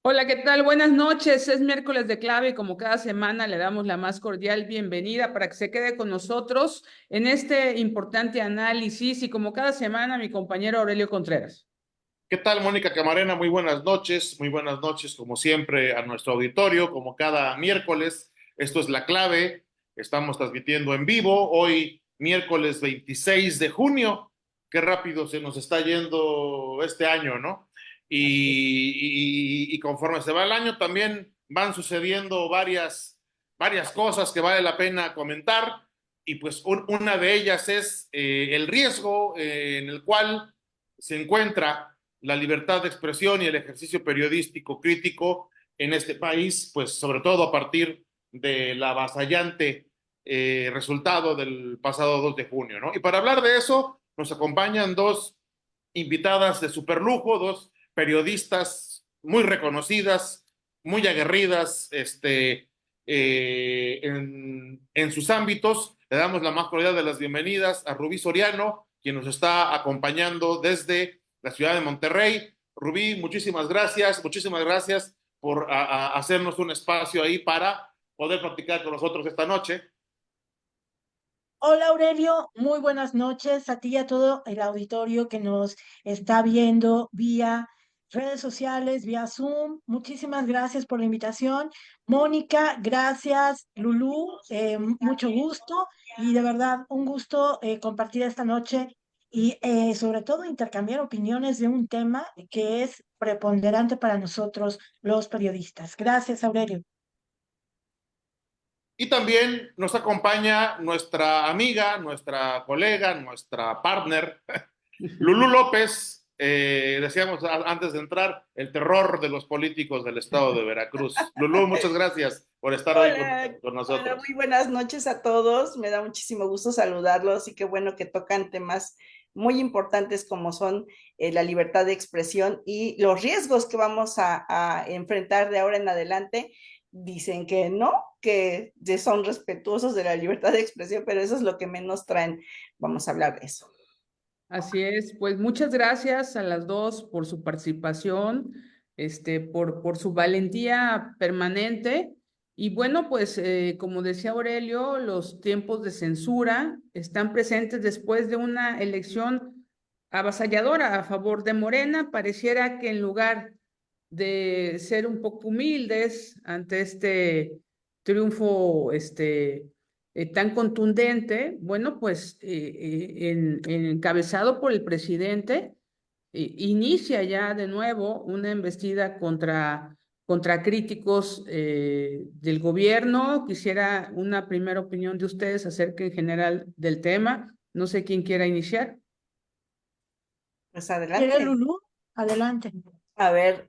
Hola, ¿qué tal? Buenas noches. Es miércoles de clave y como cada semana le damos la más cordial bienvenida para que se quede con nosotros en este importante análisis y como cada semana mi compañero Aurelio Contreras. ¿Qué tal, Mónica Camarena? Muy buenas noches, como siempre, a nuestro auditorio, como cada miércoles. Esto es La Clave, estamos transmitiendo en vivo, hoy miércoles 26 de junio. Qué rápido se nos está yendo este año, ¿no? Así es. Y conforme se va el año, también van sucediendo varias cosas que vale la pena comentar, y pues una de ellas es el riesgo en el cual se encuentra la libertad de expresión y el ejercicio periodístico crítico en este país, pues sobre todo a partir del avasallante resultado del pasado 2 de junio, ¿no? Y para hablar de eso nos acompañan dos invitadas de superlujo, dos periodistas muy reconocidas, muy aguerridas en sus ámbitos. Le damos la más cordial de las bienvenidas a Rubí Soriano, quien nos está acompañando desde la ciudad de Monterrey. Rubí, muchísimas gracias por hacernos un espacio ahí para poder platicar con nosotros esta noche. Hola Aurelio, muy buenas noches a ti y a todo el auditorio que nos está viendo vía redes sociales, vía Zoom. Muchísimas gracias por la invitación. Mónica, gracias. Lulú, mucho gusto y de verdad un gusto compartir esta noche y sobre todo intercambiar opiniones de un tema que es preponderante para nosotros los periodistas. Gracias, Aurelio. Y también nos acompaña nuestra amiga, nuestra colega, nuestra partner, Lulú López. Decíamos antes de entrar, el terror de los políticos del estado de Veracruz. Lulú, muchas gracias por estar hoy Hola, con hola, nosotros. muy buenas noches a todos. Me da muchísimo gusto saludarlos y qué bueno que tocan temas muy importantes como son la libertad de expresión y los riesgos que vamos a enfrentar de ahora en adelante. Dicen que no, que son respetuosos de la libertad de expresión, pero eso es lo que menos traen. Vamos a hablar de eso. Así es, pues muchas gracias a las dos por su participación, por su valentía permanente. Y bueno, pues como decía Aurelio, los tiempos de censura están presentes después de una elección avasalladora a favor de Morena. Pareciera que en lugar de ser un poco humildes ante este triunfo, tan contundente, bueno, pues encabezado por el presidente, inicia ya de nuevo una embestida contra críticos del gobierno. Quisiera una primera opinión de ustedes acerca en general del tema. No sé quién quiera iniciar. Pues ¿Quiere adelante. Lulú? Adelante. A ver,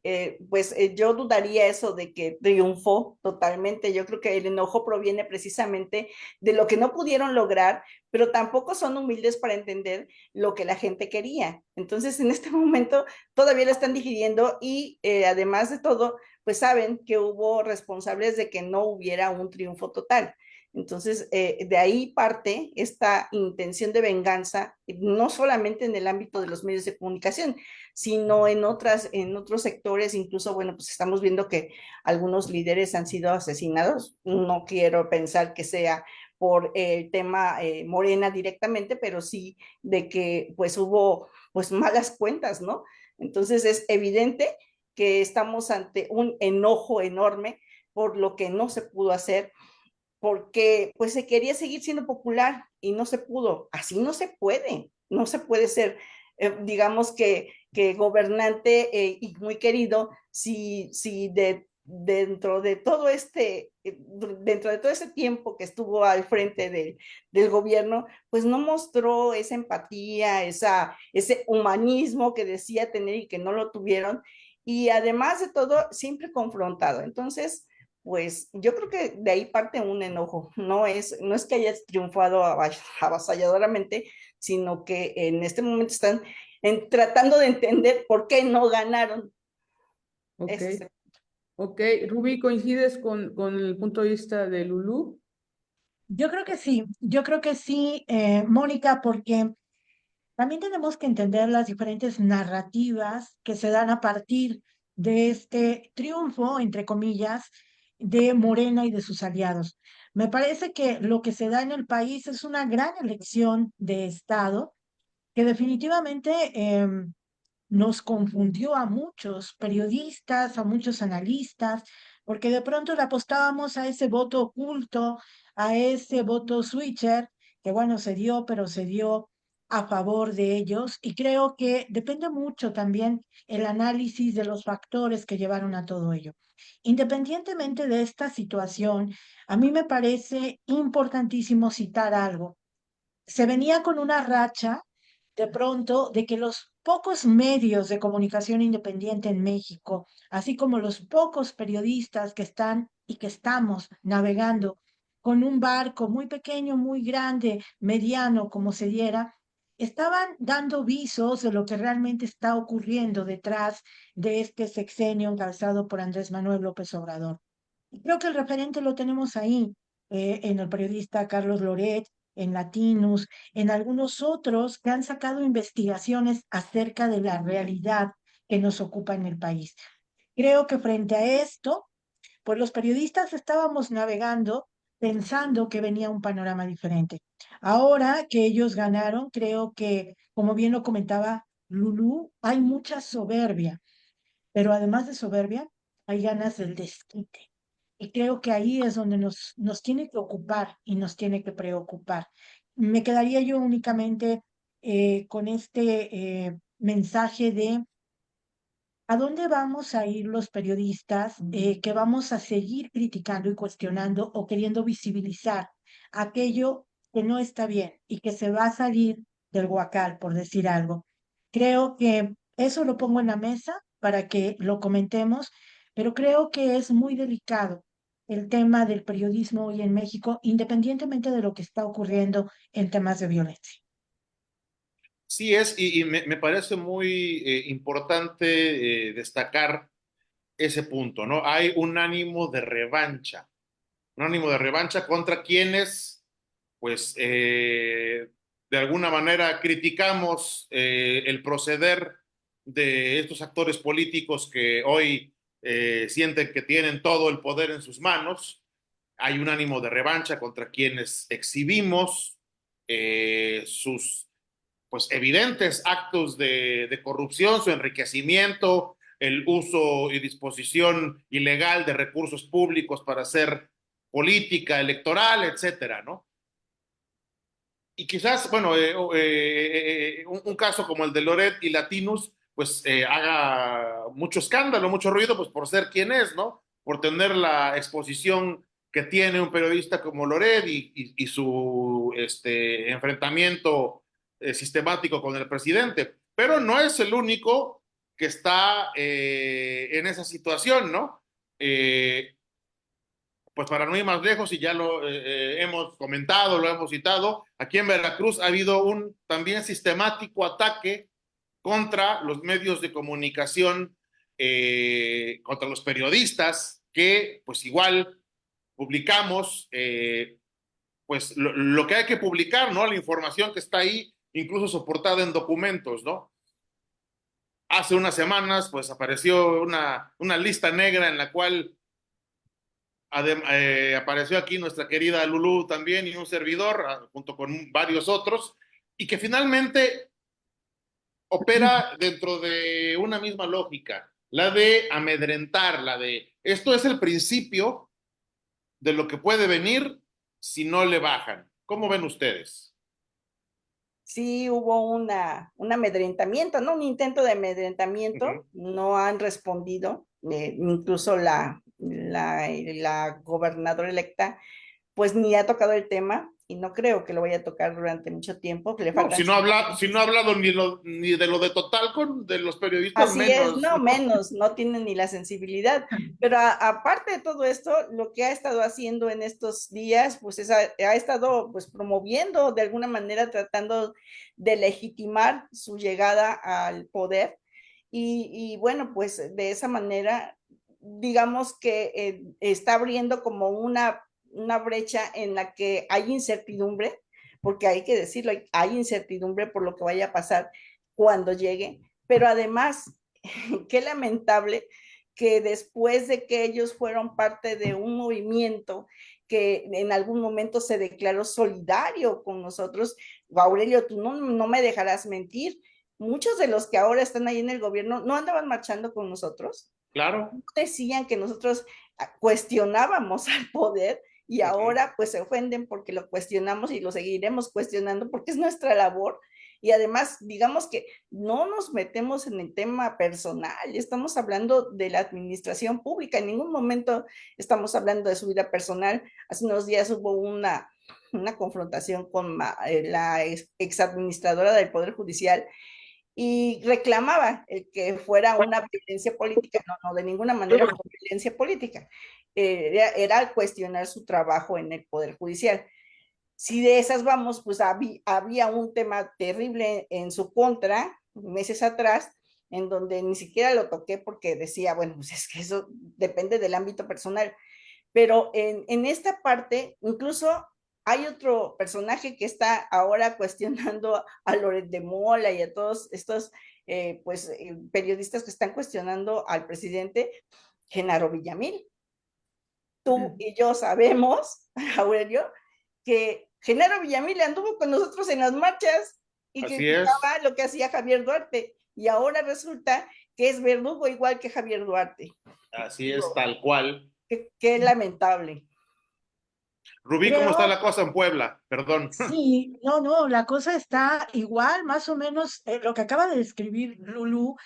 yo dudaría eso de que triunfó totalmente. Yo creo que el enojo proviene precisamente de lo que no pudieron lograr, pero tampoco son humildes para entender lo que la gente quería. Entonces, en este momento todavía lo están digiriendo y además de todo, pues saben que hubo responsables de que no hubiera un triunfo total. Entonces, de ahí parte esta intención de venganza, no solamente en el ámbito de los medios de comunicación, sino en otros sectores, incluso, bueno, pues estamos viendo que algunos líderes han sido asesinados. No quiero pensar que sea por el tema Morena directamente, pero sí de que pues hubo pues malas cuentas, ¿no? Entonces es evidente que estamos ante un enojo enorme por lo que no se pudo hacer, porque pues se quería seguir siendo popular y no se pudo. Así no se puede, no se puede ser, digamos que gobernante y muy querido si dentro de todo ese tiempo que estuvo al frente del gobierno, pues no mostró esa empatía, ese humanismo que decía tener y que no lo tuvieron. Y además de todo, siempre confrontado. Entonces, pues yo creo que de ahí parte un enojo, no es que haya triunfado avasalladoramente, sino que en este momento están tratando de entender por qué no ganaron. Ok, Ese es ok. Rubí, ¿coincides con el punto de vista de Lulú? Yo creo que sí, Mónica, porque también tenemos que entender las diferentes narrativas que se dan a partir de este triunfo, entre comillas, de Morena y de sus aliados. Me parece que lo que se da en el país es una gran elección de Estado que definitivamente nos confundió a muchos periodistas, a muchos analistas, porque de pronto le apostábamos a ese voto oculto, a ese voto switcher, que bueno, se dio, pero se dio a favor de ellos. Y creo que depende mucho también el análisis de los factores que llevaron a todo ello. Independientemente de esta situación, a mí me parece importantísimo citar algo. Se venía con una racha de pronto de que los pocos medios de comunicación independiente en México, así como los pocos periodistas que están y que estamos navegando con un barco muy pequeño, muy grande, mediano, como se diera, estaban dando visos de lo que realmente está ocurriendo detrás de este sexenio encabezado por Andrés Manuel López Obrador. Y creo que el referente lo tenemos ahí, en el periodista Carlos Loret, en Latinus, en algunos otros que han sacado investigaciones acerca de la realidad que nos ocupa en el país. Creo que frente a esto, pues los periodistas estábamos navegando pensando que venía un panorama diferente. Ahora que ellos ganaron, creo que, como bien lo comentaba Lulú, hay mucha soberbia, pero además de soberbia, hay ganas del desquite. Y creo que ahí es donde nos tiene que ocupar y nos tiene que preocupar. Me quedaría yo únicamente con este mensaje de a dónde vamos a ir los periodistas que vamos a seguir criticando y cuestionando o queriendo visibilizar aquello que no está bien y que se va a salir del huacal, por decir algo. Creo que eso lo pongo en la mesa para que lo comentemos, pero creo que es muy delicado el tema del periodismo hoy en México, independientemente de lo que está ocurriendo en temas de violencia. Sí es, y me parece muy importante destacar ese punto, ¿no? Hay un ánimo de revancha contra quienes, pues, de alguna manera criticamos el proceder de estos actores políticos que hoy sienten que tienen todo el poder en sus manos. Hay un ánimo de revancha contra quienes exhibimos sus pues evidentes actos de corrupción, su enriquecimiento, el uso y disposición ilegal de recursos públicos para hacer política electoral, etcétera, ¿no? Y quizás, bueno, un caso como el de Loret y Latinus, pues haga mucho escándalo, mucho ruido, pues por ser quien es, ¿no? Por tener la exposición que tiene un periodista como Loret y su enfrentamiento sistemático con el presidente. Pero no es el único que está en esa situación, ¿no? Pues para no ir más lejos, y ya lo hemos comentado, lo hemos citado, aquí en Veracruz ha habido un también sistemático ataque contra los medios de comunicación, contra los periodistas, que pues igual publicamos pues lo que hay que publicar, ¿no? La información que está ahí, incluso soportada en documentos, ¿no? Hace unas semanas pues apareció una lista negra en la cual apareció aquí nuestra querida Lulú también y un servidor, junto con varios otros, y que finalmente opera dentro de una misma lógica, la de amedrentar, la de esto es el principio de lo que puede venir si no le bajan. ¿Cómo ven ustedes? Sí hubo un amedrentamiento, ¿no? Un intento de Uh amedrentamiento, -huh. no han respondido, incluso la gobernadora electa, pues ni ha tocado el tema y no creo que lo vaya a tocar durante mucho tiempo, que le No, faltan 5 si no ha meses. hablado ni de lo de Totalcon, de los periodistas Así es, menos, no ¿no? menos, no tienen ni la sensibilidad. Pero aparte de todo esto, lo que ha estado haciendo en estos días, pues ha estado pues promoviendo de alguna manera, tratando de legitimar su llegada al poder. Y bueno, pues de esa manera, digamos que está abriendo como una brecha en la que hay incertidumbre, porque hay que decirlo, hay incertidumbre por lo que vaya a pasar cuando llegue, pero además, qué lamentable que después de que ellos fueron parte de un movimiento que en algún momento se declaró solidario con nosotros, Aurelio, tú no me dejarás mentir, muchos de los que ahora están ahí en el gobierno no andaban marchando con nosotros, Claro. decían que nosotros cuestionábamos al poder y ahora pues se ofenden porque lo cuestionamos y lo seguiremos cuestionando porque es nuestra labor. Y además, digamos que no nos metemos en el tema personal, estamos hablando de la administración pública, en ningún momento estamos hablando de su vida personal. Hace unos días hubo una confrontación con la ex administradora del Poder Judicial y reclamaba que fuera una violencia política, no, de ninguna manera fue violencia política, era cuestionar su trabajo en el Poder Judicial. Si de esas vamos, pues había un tema terrible en su contra meses atrás, en donde ni siquiera lo toqué porque decía, bueno, pues es que eso depende del ámbito personal. Pero en esta parte, incluso hay otro personaje que está ahora cuestionando a Loret de Mola y a todos estos periodistas que están cuestionando al presidente, Genaro Villamil. Tú y yo sabemos, Aurelio, que Genaro Villamil anduvo con nosotros en las marchas y criticaba lo que hacía Javier Duarte. Y ahora resulta que es verdugo igual que Javier Duarte. Así es, tal cual. Qué lamentable. Rubí, ¿cómo está la cosa en Puebla? Perdón. Sí, no, la cosa está igual, más o menos lo que acaba de describir Lulú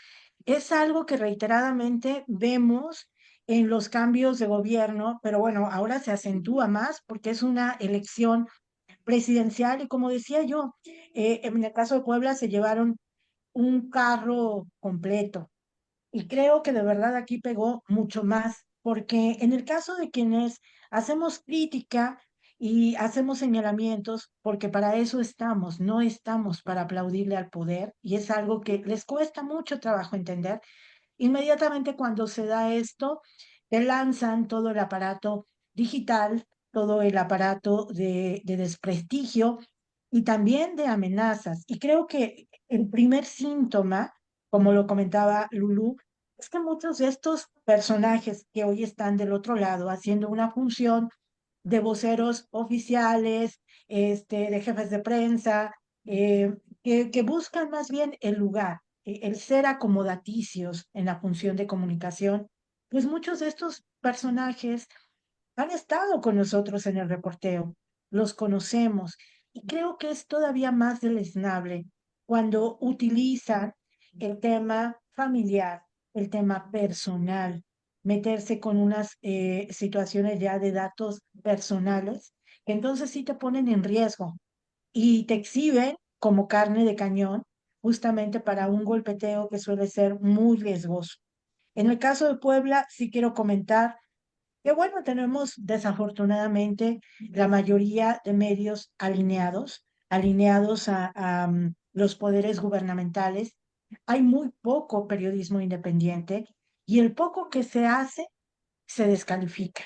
es algo que reiteradamente vemos en los cambios de gobierno, pero bueno, ahora se acentúa más porque es una elección presidencial y como decía yo, en el caso de Puebla se llevaron un carro completo y creo que de verdad aquí pegó mucho más, porque en el caso de quienes hacemos crítica y hacemos señalamientos, porque para eso estamos, no estamos para aplaudirle al poder, y es algo que les cuesta mucho trabajo entender, inmediatamente cuando se da esto, te lanzan todo el aparato digital, todo el aparato de desprestigio y también de amenazas. Y creo que el primer síntoma, como lo comentaba Lulú, es que muchos de estos personajes que hoy están del otro lado haciendo una función de voceros oficiales, de jefes de prensa, que buscan más bien el lugar, el ser acomodaticios en la función de comunicación, pues muchos de estos personajes han estado con nosotros en el reporteo, los conocemos y creo que es todavía más deleznable cuando utilizan el tema familiar, el tema personal, meterse con unas situaciones ya de datos personales, que entonces sí te ponen en riesgo y te exhiben como carne de cañón justamente para un golpeteo que suele ser muy riesgoso. En el caso de Puebla, sí quiero comentar que bueno, tenemos desafortunadamente la mayoría de medios alineados a los poderes gubernamentales. Hay muy poco periodismo independiente y el poco que se hace se descalifica.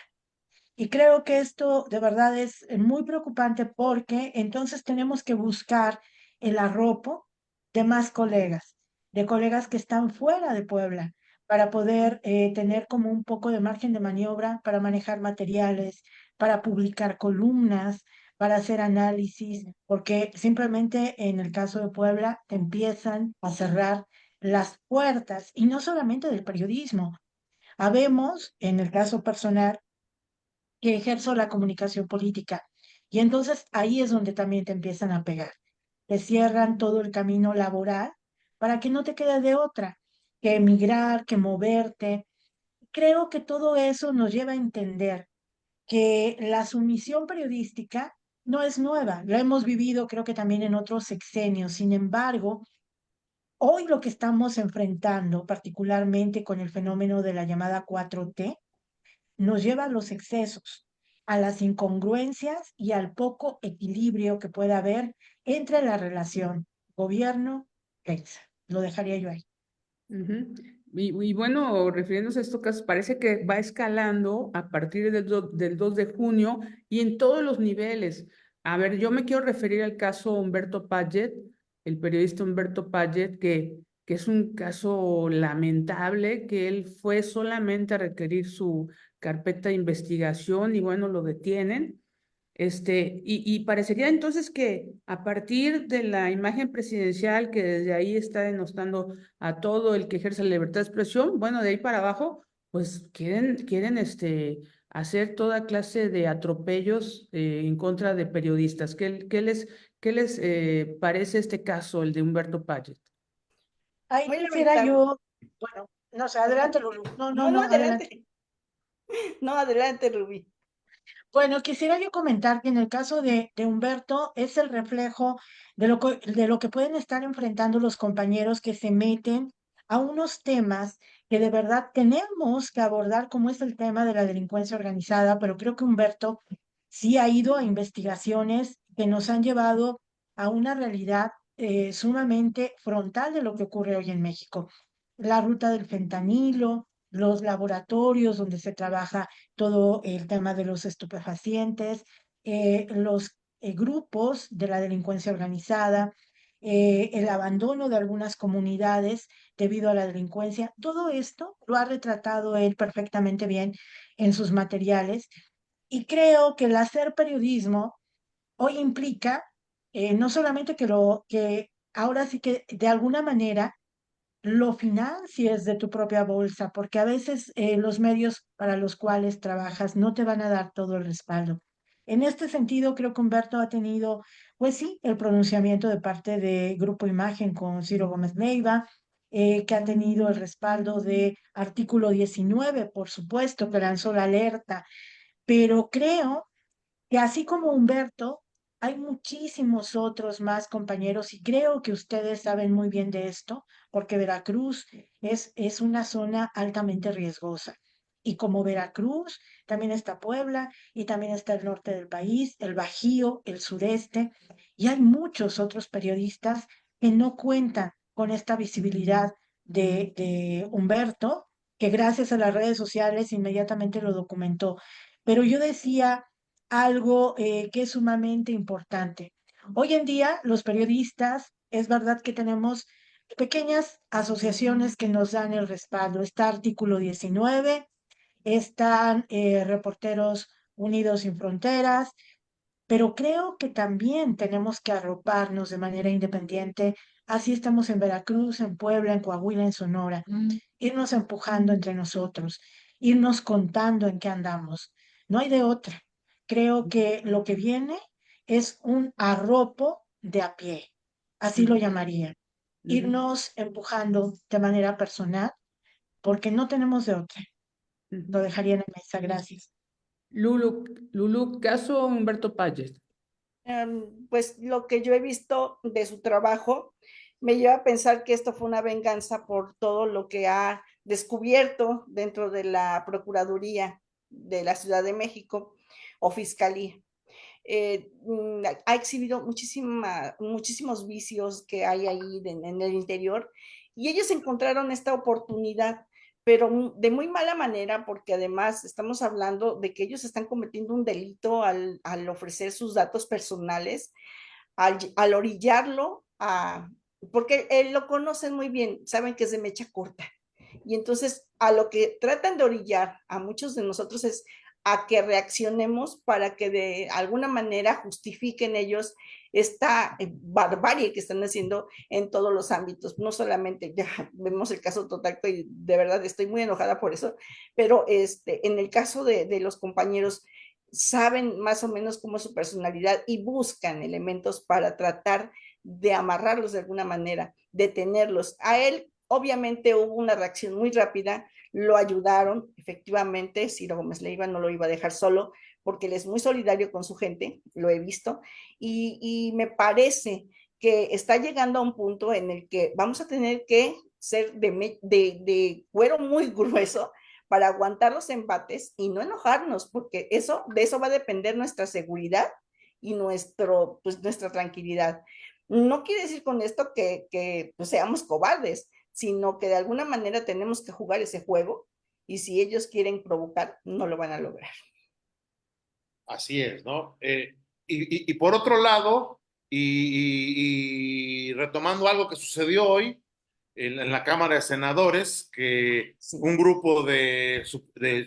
Y creo que esto de verdad es muy preocupante porque entonces tenemos que buscar el arropo de más colegas, de colegas que están fuera de Puebla, para poder tener como un poco de margen de maniobra para manejar materiales, para publicar columnas, para hacer análisis, porque simplemente en el caso de Puebla te empiezan a cerrar las puertas y no solamente del periodismo. Habemos, en el caso personal, que ejerzo la comunicación política. Y entonces ahí es donde también te empiezan a pegar. Te cierran todo el camino laboral para que no te quede de otra que emigrar, que moverte. Creo que todo eso nos lleva a entender que la sumisión periodística no es nueva, lo hemos vivido creo que también en otros sexenios. Sin embargo, hoy lo que estamos enfrentando, particularmente con el fenómeno de la llamada 4T, nos lleva a los excesos, a las incongruencias y al poco equilibrio que pueda haber entre la relación gobierno-prensa. Lo dejaría yo ahí. Ujú. Y bueno, refiriéndose a estos casos, parece que va escalando a partir del 2 de junio y en todos los niveles. A ver, yo me quiero referir al caso Humberto Paget, el periodista Humberto Paget, que que es un caso lamentable, que él fue solamente a requerir su carpeta de investigación y bueno, lo detienen. Y parecería entonces que a partir de la imagen presidencial que desde ahí está denostando a todo el que ejerce la libertad de expresión, bueno, de ahí para abajo, pues quieren hacer toda clase de atropellos en contra de periodistas. ¿Qué les parece este caso, el de Humberto Payet? Ahí Muy quisiera lamentable. yo, bueno, no sé, adelante, Lulu. No, no, No, no, no, adelante. adelante. No, adelante, Rubí. Bueno, quisiera yo comentar que en el caso de Humberto es el reflejo de lo que pueden estar enfrentando los compañeros que se meten a unos temas que de verdad tenemos que abordar, como es el tema de la delincuencia organizada, pero creo que Humberto sí ha ido a investigaciones que nos han llevado a una realidad sumamente frontal de lo que ocurre hoy en México. La ruta del fentanilo, los laboratorios donde se trabaja todo el tema de los estupefacientes, los grupos de la delincuencia organizada, el abandono de algunas comunidades debido a la delincuencia. Todo esto lo ha retratado él perfectamente bien en sus materiales y creo que el hacer periodismo hoy implica no solamente que ahora sí que de alguna manera lo financies de tu propia bolsa, porque a veces los medios para los cuales trabajas no te van a dar todo el respaldo. En este sentido, creo que Humberto ha tenido, pues sí, el pronunciamiento de parte de Grupo Imagen con Ciro Gómez Leiva, que ha tenido el respaldo de Artículo 19, por supuesto, que lanzó la alerta, pero creo que así como Humberto, hay muchísimos otros más compañeros y creo que ustedes saben muy bien de esto, porque Veracruz es una zona altamente riesgosa. Y como Veracruz, también está Puebla y también está el norte del país, el Bajío, el sureste, y hay muchos otros periodistas que no cuentan con esta visibilidad de Humberto, que gracias a las redes sociales inmediatamente lo documentó. Pero yo decía algo que es sumamente importante. Hoy en día, los periodistas, es verdad que tenemos pequeñas asociaciones que nos dan el respaldo. Está Artículo 19, están Reporteros Unidos Sin Fronteras, pero creo que también tenemos que arroparnos de manera independiente, así estamos en Veracruz, en Puebla, en Coahuila, en Sonora, irnos empujando entre nosotros, irnos contando en qué andamos. No hay de otra. Creo que lo que viene es un arropo de a pie, así lo Ujú, llamaría. ujú, Irnos empujando de manera personal, porque no tenemos de otra. Lo ujú. dejaría en la mesa. Gracias. Lulu, caso Humberto Payet. Pues lo que yo he visto de su trabajo me lleva a pensar que esto fue una venganza por todo lo que ha descubierto dentro de la Procuraduría de la Ciudad de México o Fiscalía. Ha exhibido muchísimos vicios que hay ahí en el interior y ellos encontraron esta oportunidad, pero de muy mala manera, porque además estamos hablando de que ellos están cometiendo un delito al ofrecer sus datos personales, al orillarlo, porque lo conocen muy bien, saben que es de mecha corta. Y entonces a lo que tratan de orillar a muchos de nosotros es a que reaccionemos para que de alguna manera justifiquen ellos esta barbarie que están haciendo en todos los ámbitos, no solamente, ya vemos el caso Totacto y de verdad estoy muy enojada por eso, pero en el caso de los compañeros saben más o menos cómo es su personalidad y buscan elementos para tratar de amarrarlos de alguna manera, detenerlos. A él obviamente hubo una reacción muy rápida, lo ayudaron, efectivamente, Ciro Gómez Leiva no lo iba a dejar solo, porque él es muy solidario con su gente, lo he visto, y me parece que está llegando a un punto en el que vamos a tener que ser de cuero muy grueso para aguantar los embates y no enojarnos, porque de eso va a depender nuestra seguridad y pues, nuestra tranquilidad. No quiere decir con esto que pues, seamos cobardes, sino que de alguna manera tenemos que jugar ese juego y si ellos quieren provocar, no lo van a lograr. Así es, ¿no? Y por otro lado, y retomando algo que sucedió hoy, en la Cámara de Senadores que Sí. un grupo de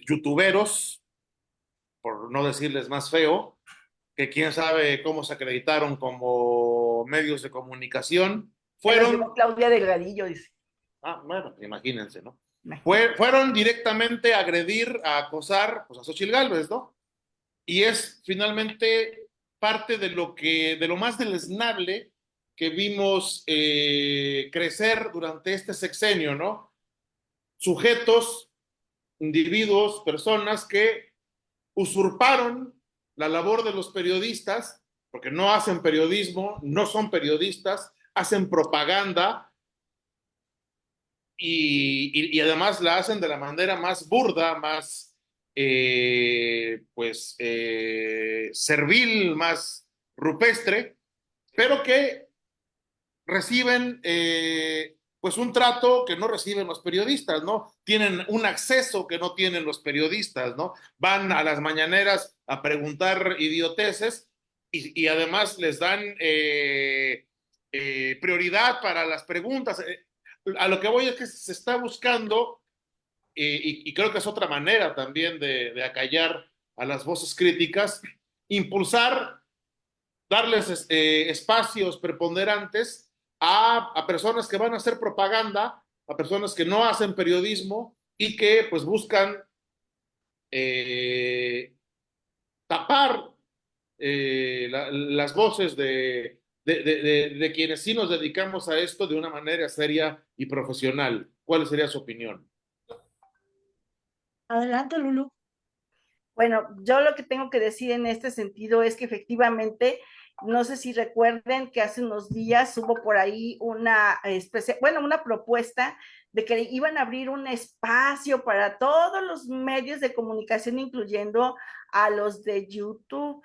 youtuberos, por no decirles más feo, que quién sabe cómo se acreditaron como medios de comunicación, Se los llevó fueron, Claudia Delgadillo, dice. bueno, imagínense, ¿no? Imagínate. Fueron directamente a agredir, a acosar, pues, a Xochitl Gálvez, ¿no? Y es finalmente parte de lo más deleznable que vimos crecer durante este sexenio, ¿no? Sujetos, individuos, personas que usurparon la labor de los periodistas, porque no hacen periodismo, no son periodistas, hacen propaganda y además la hacen de la manera más burda, más servil, más rupestre, pero que reciben pues un trato que no reciben los periodistas, ¿no? Tienen un acceso que no tienen los periodistas, ¿no? Van a las mañaneras a preguntar idioteces y además les dan prioridad para las preguntas. A lo que voy es que se está buscando, y creo que es otra manera también de acallar a las voces críticas, impulsar, darles espacios preponderantes a personas que van a hacer propaganda, a personas que no hacen periodismo y que pues buscan eh, tapar las voces de quienes sí nos dedicamos a esto de una manera seria y profesional. ¿Cuál sería su opinión? Adelante, Lulu. Bueno, yo lo que tengo que decir en este sentido es que efectivamente, no sé si recuerden que hace unos días hubo por ahí una especie, bueno, una propuesta de que iban a abrir un espacio para todos los medios de comunicación, incluyendo a los de YouTube.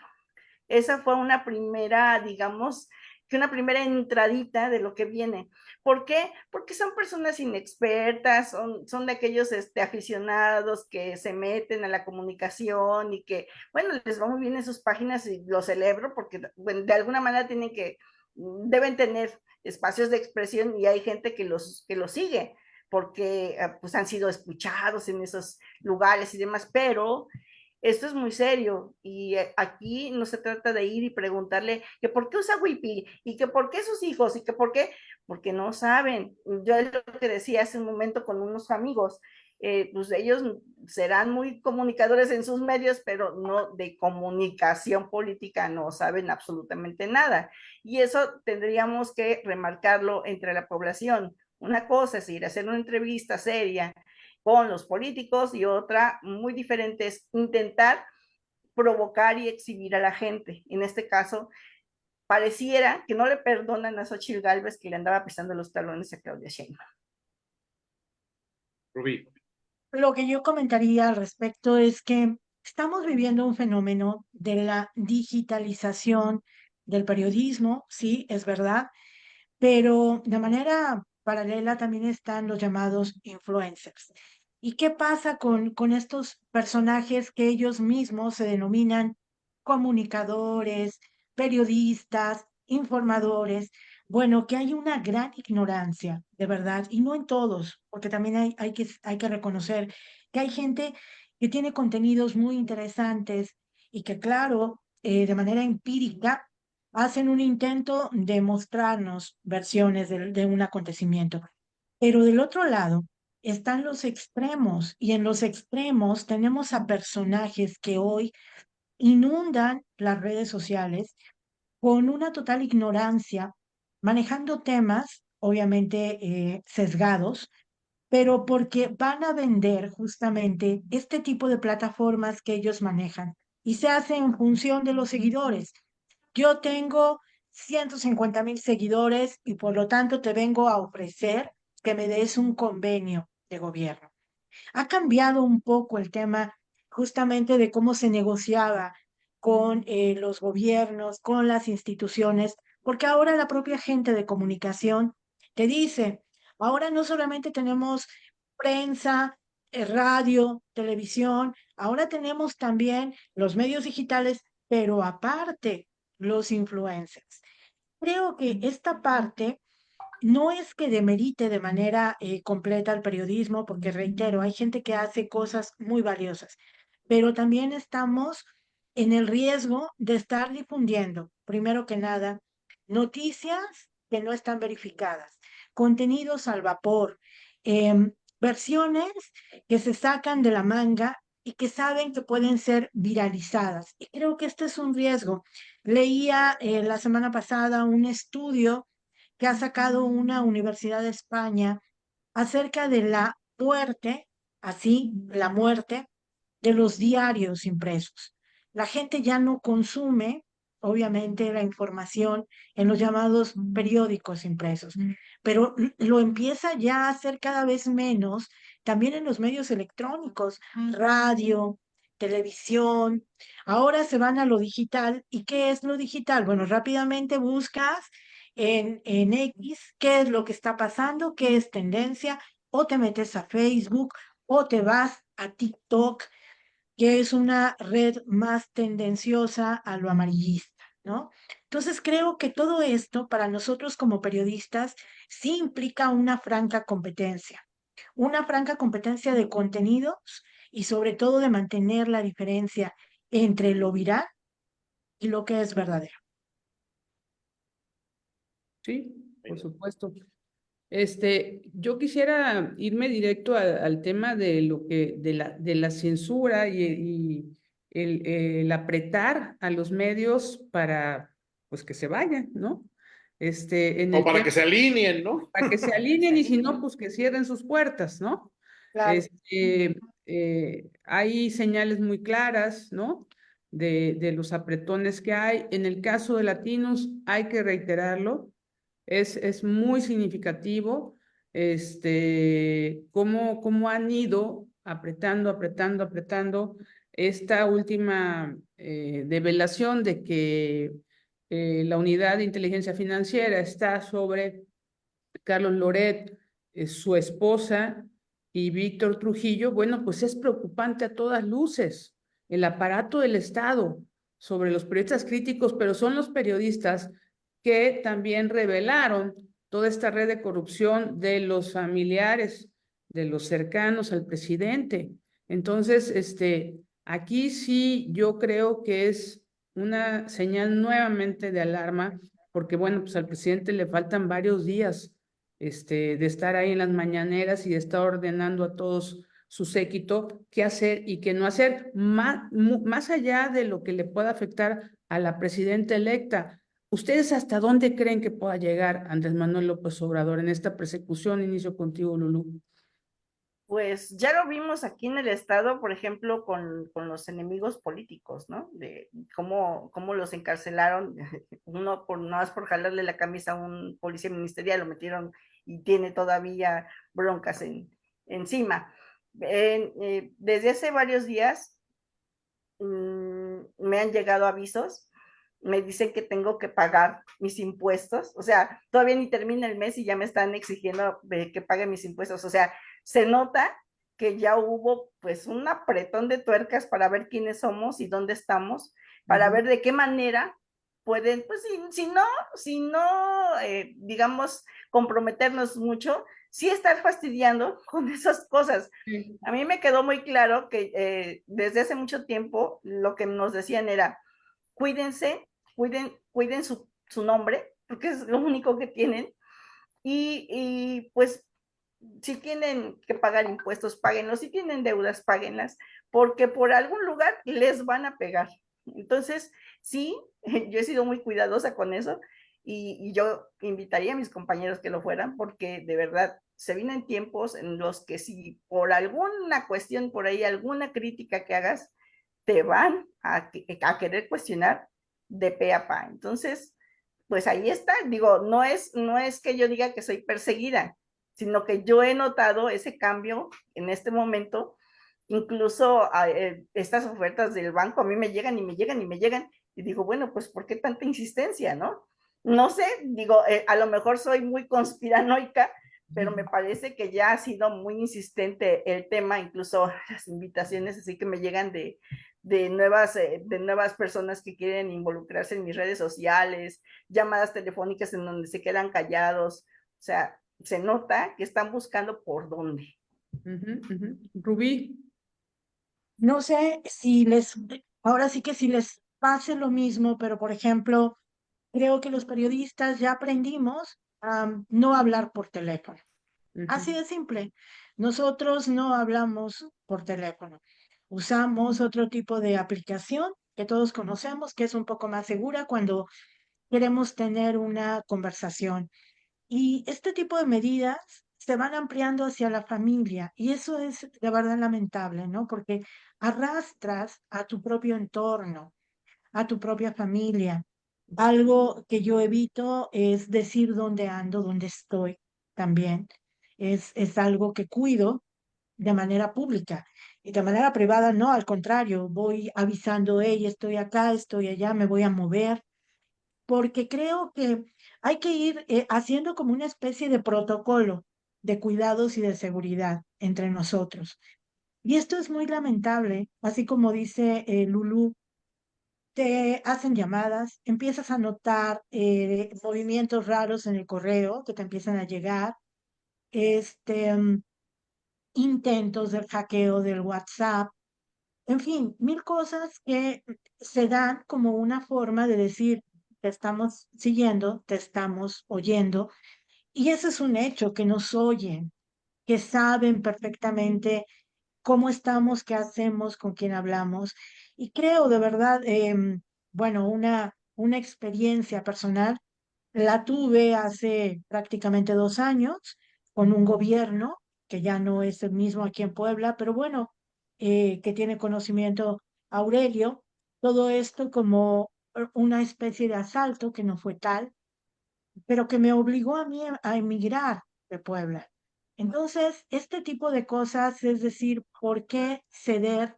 Esa fue una primera, digamos, que una primera entradita de lo que viene. ¿Por qué? Porque son personas inexpertas, son de aquellos aficionados que se meten a la comunicación y que, bueno, les va muy bien en sus páginas y lo celebro porque, bueno, de alguna manera deben tener espacios de expresión y hay gente que los sigue porque pues han sido escuchados en esos lugares y demás, pero esto es muy serio y aquí no se trata de ir y preguntarle que por qué usa Wipi y que por qué sus hijos y que por qué, porque no saben. Yo es lo que decía hace un momento con unos amigos, pues ellos serán muy comunicadores en sus medios, pero no de comunicación política, no saben absolutamente nada. Y eso tendríamos que remarcarlo entre la población. Una cosa es ir a hacer una entrevista seria con los políticos y otra muy diferente es intentar provocar y exhibir a la gente. En este caso, pareciera que no le perdonan a Xochitl Gálvez que le andaba pisando los talones a Claudia Sheinbaum. Rubí. Lo que yo comentaría al respecto es que estamos viviendo un fenómeno de la digitalización del periodismo, sí, es verdad, pero de manera paralela también están los llamados influencers. ¿Y qué pasa con estos personajes que ellos mismos se denominan comunicadores, periodistas, informadores? Bueno, que hay una gran ignorancia, de verdad, y no en todos, porque también hay que reconocer que hay gente que tiene contenidos muy interesantes y que, claro, de manera empírica, hacen un intento de mostrarnos versiones de un acontecimiento. Pero del otro lado están los extremos y en los extremos tenemos a personajes que hoy inundan las redes sociales con una total ignorancia, manejando temas, obviamente sesgados, pero porque van a vender justamente este tipo de plataformas que ellos manejan y se hace en función de los seguidores. Yo tengo 150,000 seguidores y por lo tanto te vengo a ofrecer que me des un convenio de gobierno. Ha cambiado un poco el tema justamente de cómo se negociaba con los gobiernos, con las instituciones, porque ahora la propia gente de comunicación te dice, ahora no solamente tenemos prensa, radio, televisión, ahora tenemos también los medios digitales, pero aparte los influencers. Creo que esta parte no es que demerite de manera completa el periodismo, porque reitero, hay gente que hace cosas muy valiosas, pero también estamos en el riesgo de estar difundiendo, primero que nada, noticias que no están verificadas, contenidos al vapor, versiones que se sacan de la manga y que saben que pueden ser viralizadas. Y creo que este es un riesgo. Leía la semana pasada un estudio que ha sacado una universidad de España acerca de la muerte, así, la muerte de los diarios impresos. La gente ya no consume, obviamente, la información en los llamados periódicos impresos, pero lo empieza ya a hacer cada vez menos también en los medios electrónicos, radio, televisión. Ahora se van a lo digital. ¿Y qué es lo digital? Bueno, rápidamente buscas en X qué es lo que está pasando, qué es tendencia, o te metes a Facebook o te vas a TikTok, que es una red más tendenciosa a lo amarillista, ¿no? Entonces creo que todo esto para nosotros como periodistas sí implica una franca competencia de contenidos y sobre todo de mantener la diferencia entre lo viral y lo que es verdadero. Sí, por supuesto. Yo quisiera irme directo al tema de lo que, de la censura y el apretar a los medios para, pues, que se vayan, ¿no? En O el para tema, que se alineen, ¿no? para que se alineen y si no, pues que cierren sus puertas, ¿no? Claro. Hay señales muy claras, ¿no? De los apretones que hay. En el caso de Latinos, hay que reiterarlo, es muy significativo, cómo han ido apretando, apretando, apretando esta última develación de que la unidad de inteligencia financiera está sobre Carlos Loret, su esposa y Víctor Trujillo. Bueno, pues es preocupante a todas luces el aparato del Estado sobre los periodistas críticos, pero son los periodistas que también revelaron toda esta red de corrupción de los familiares, de los cercanos al presidente. Entonces, aquí sí yo creo que es una señal nuevamente de alarma, porque bueno, pues al presidente le faltan varios días de estar ahí en las mañaneras y de estar ordenando a todos su séquito qué hacer y qué no hacer, más allá de lo que le pueda afectar a la presidenta electa. ¿Ustedes hasta dónde creen que pueda llegar Andrés Manuel López Obrador en esta persecución? Inicio contigo, Lulú. Pues ya lo vimos aquí en el estado, por ejemplo, con los enemigos políticos, ¿no? De cómo los encarcelaron, uno por no más por jalarle la camisa a un policía ministerial, lo metieron y tiene todavía broncas encima. Desde hace varios días me han llegado avisos, me dicen que tengo que pagar mis impuestos, o sea, todavía ni termina el mes y ya me están exigiendo que pague mis impuestos, o sea, se nota que ya hubo pues un apretón de tuercas para ver quiénes somos y dónde estamos, para ver de qué manera pueden, pues si no digamos, comprometernos mucho, sí estar fastidiando con esas cosas. Sí. A mí me quedó muy claro que desde hace mucho tiempo lo que nos decían era, cuídense, cuiden su nombre, porque es lo único que tienen, y pues si tienen que pagar impuestos, páguenlos, si tienen deudas, páguenlas, porque por algún lugar les van a pegar. Entonces, sí, yo he sido muy cuidadosa con eso y yo invitaría a mis compañeros que lo fueran, porque de verdad se vienen tiempos en los que si por alguna cuestión, por ahí, alguna crítica que hagas, te van a querer cuestionar de pe a pa. Entonces, pues ahí está, digo, no es que yo diga que soy perseguida, sino que yo he notado ese cambio en este momento, incluso estas ofertas del banco a mí me llegan y me llegan y me llegan, y digo, bueno, pues ¿por qué tanta insistencia, no? No sé, digo, a lo mejor soy muy conspiranoica, pero me parece que ya ha sido muy insistente el tema, incluso las invitaciones así que me llegan de nuevas personas que quieren involucrarse en mis redes sociales, llamadas telefónicas en donde se quedan callados, O sea, se nota que están buscando por dónde. Rubí. No sé si ahora sí que si les pase lo mismo, pero por ejemplo, creo que los periodistas ya aprendimos a no hablar por teléfono. Así de simple. Nosotros no hablamos por teléfono. Usamos otro tipo de aplicación que todos conocemos, que es un poco más segura cuando queremos tener una conversación. Y este tipo de medidas se van ampliando hacia la familia y eso es de verdad lamentable, ¿no? Porque arrastras a tu propio entorno, a tu propia familia. Algo que yo evito es decir dónde ando, dónde estoy también. Es algo que cuido de manera pública y de manera privada no, al contrario, voy avisando, hey, estoy acá, estoy allá, me voy a mover, porque creo que hay que ir haciendo como una especie de protocolo de cuidados y de seguridad entre nosotros. Y esto es muy lamentable, así como dice Lulú, te hacen llamadas, empiezas a notar movimientos raros en el correo que te empiezan a llegar, este, intentos del hackeo del WhatsApp, en fin, mil cosas que se dan como una forma de decir, te estamos siguiendo, te estamos oyendo, y ese es un hecho, que nos oyen, que saben perfectamente cómo estamos, qué hacemos, con quién hablamos. Y creo de verdad, bueno, una experiencia personal la tuve hace prácticamente 2 años con un gobierno que ya no es el mismo aquí en Puebla, pero bueno, que tiene conocimiento Aurelio, todo esto como una especie de asalto que no fue tal, pero que me obligó a mí a emigrar de Puebla. Entonces, este tipo de cosas, es decir, ¿por qué ceder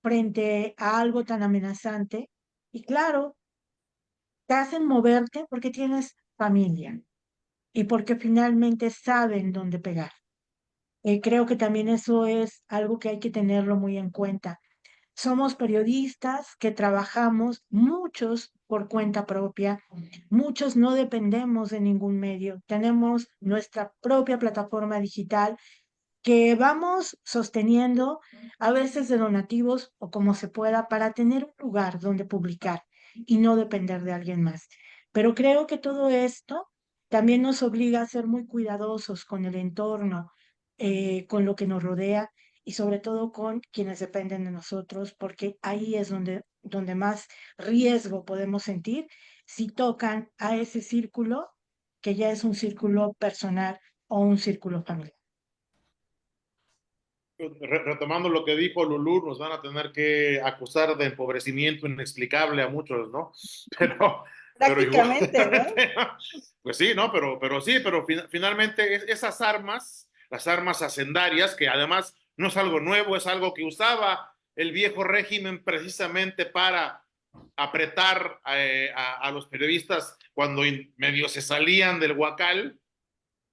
frente a algo tan amenazante? Y claro, te hacen moverte porque tienes familia y porque finalmente saben dónde pegar. Creo que también eso es algo que hay que tenerlo muy en cuenta. Somos periodistas que trabajamos, muchos por cuenta propia, muchos no dependemos de ningún medio, tenemos nuestra propia plataforma digital que vamos sosteniendo a veces de donativos o como se pueda para tener un lugar donde publicar y no depender de alguien más. Pero creo que todo esto también nos obliga a ser muy cuidadosos con el entorno, con lo que nos rodea y sobre todo con quienes dependen de nosotros, porque ahí es donde más riesgo podemos sentir si tocan a ese círculo que ya es un círculo personal o un círculo familiar. Retomando lo que dijo Lulú, nos van a tener que acusar de empobrecimiento inexplicable a muchos, ¿no? Pero igual, Prácticamente, ¿no? pues sí, ¿no? Pero sí, pero finalmente esas armas, las armas hacendarias, que además no es algo nuevo, es algo que usaba el viejo régimen precisamente para apretar a los periodistas cuando medio se salían del huacal,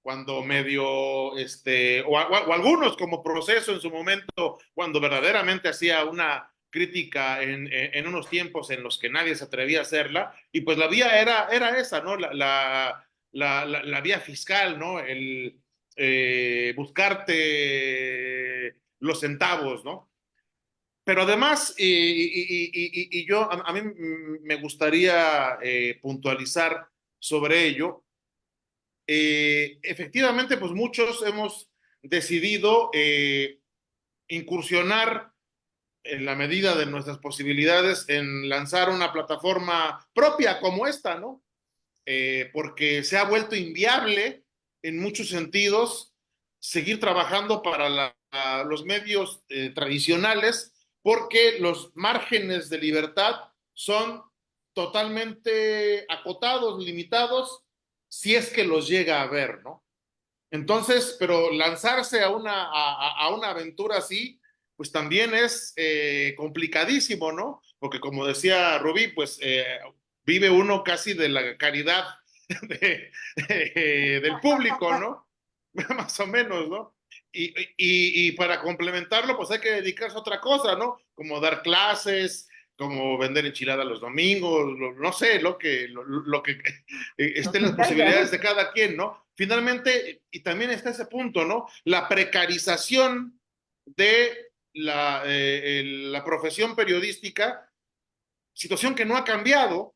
cuando medio, o algunos como Proceso en su momento, cuando verdaderamente hacía una crítica en unos tiempos en los que nadie se atrevía a hacerla, y pues la vía era esa, ¿no? La vía fiscal, ¿no? El buscarte los centavos, ¿no? Pero además, y yo, a mí me gustaría puntualizar sobre ello, efectivamente, pues muchos hemos decidido incursionar en la medida de nuestras posibilidades en lanzar una plataforma propia como esta, ¿no? Porque se ha vuelto inviable en muchos sentidos seguir trabajando para los medios tradicionales porque los márgenes de libertad son totalmente acotados, limitados, si es que los llega a ver, ¿no? Entonces, pero lanzarse a una aventura así, pues también es complicadísimo, ¿no? Porque como decía Rubí, pues vive uno casi de la caridad del público, ¿no? Más o menos, ¿no? Y para complementarlo, pues hay que dedicarse a otra cosa, ¿no? Como dar clases, como vender enchiladas los domingos, no sé, lo que estén las posibilidades de cada quien, ¿no? finalmente, y también está ese punto, ¿no? La precarización de la profesión periodística, situación que no ha cambiado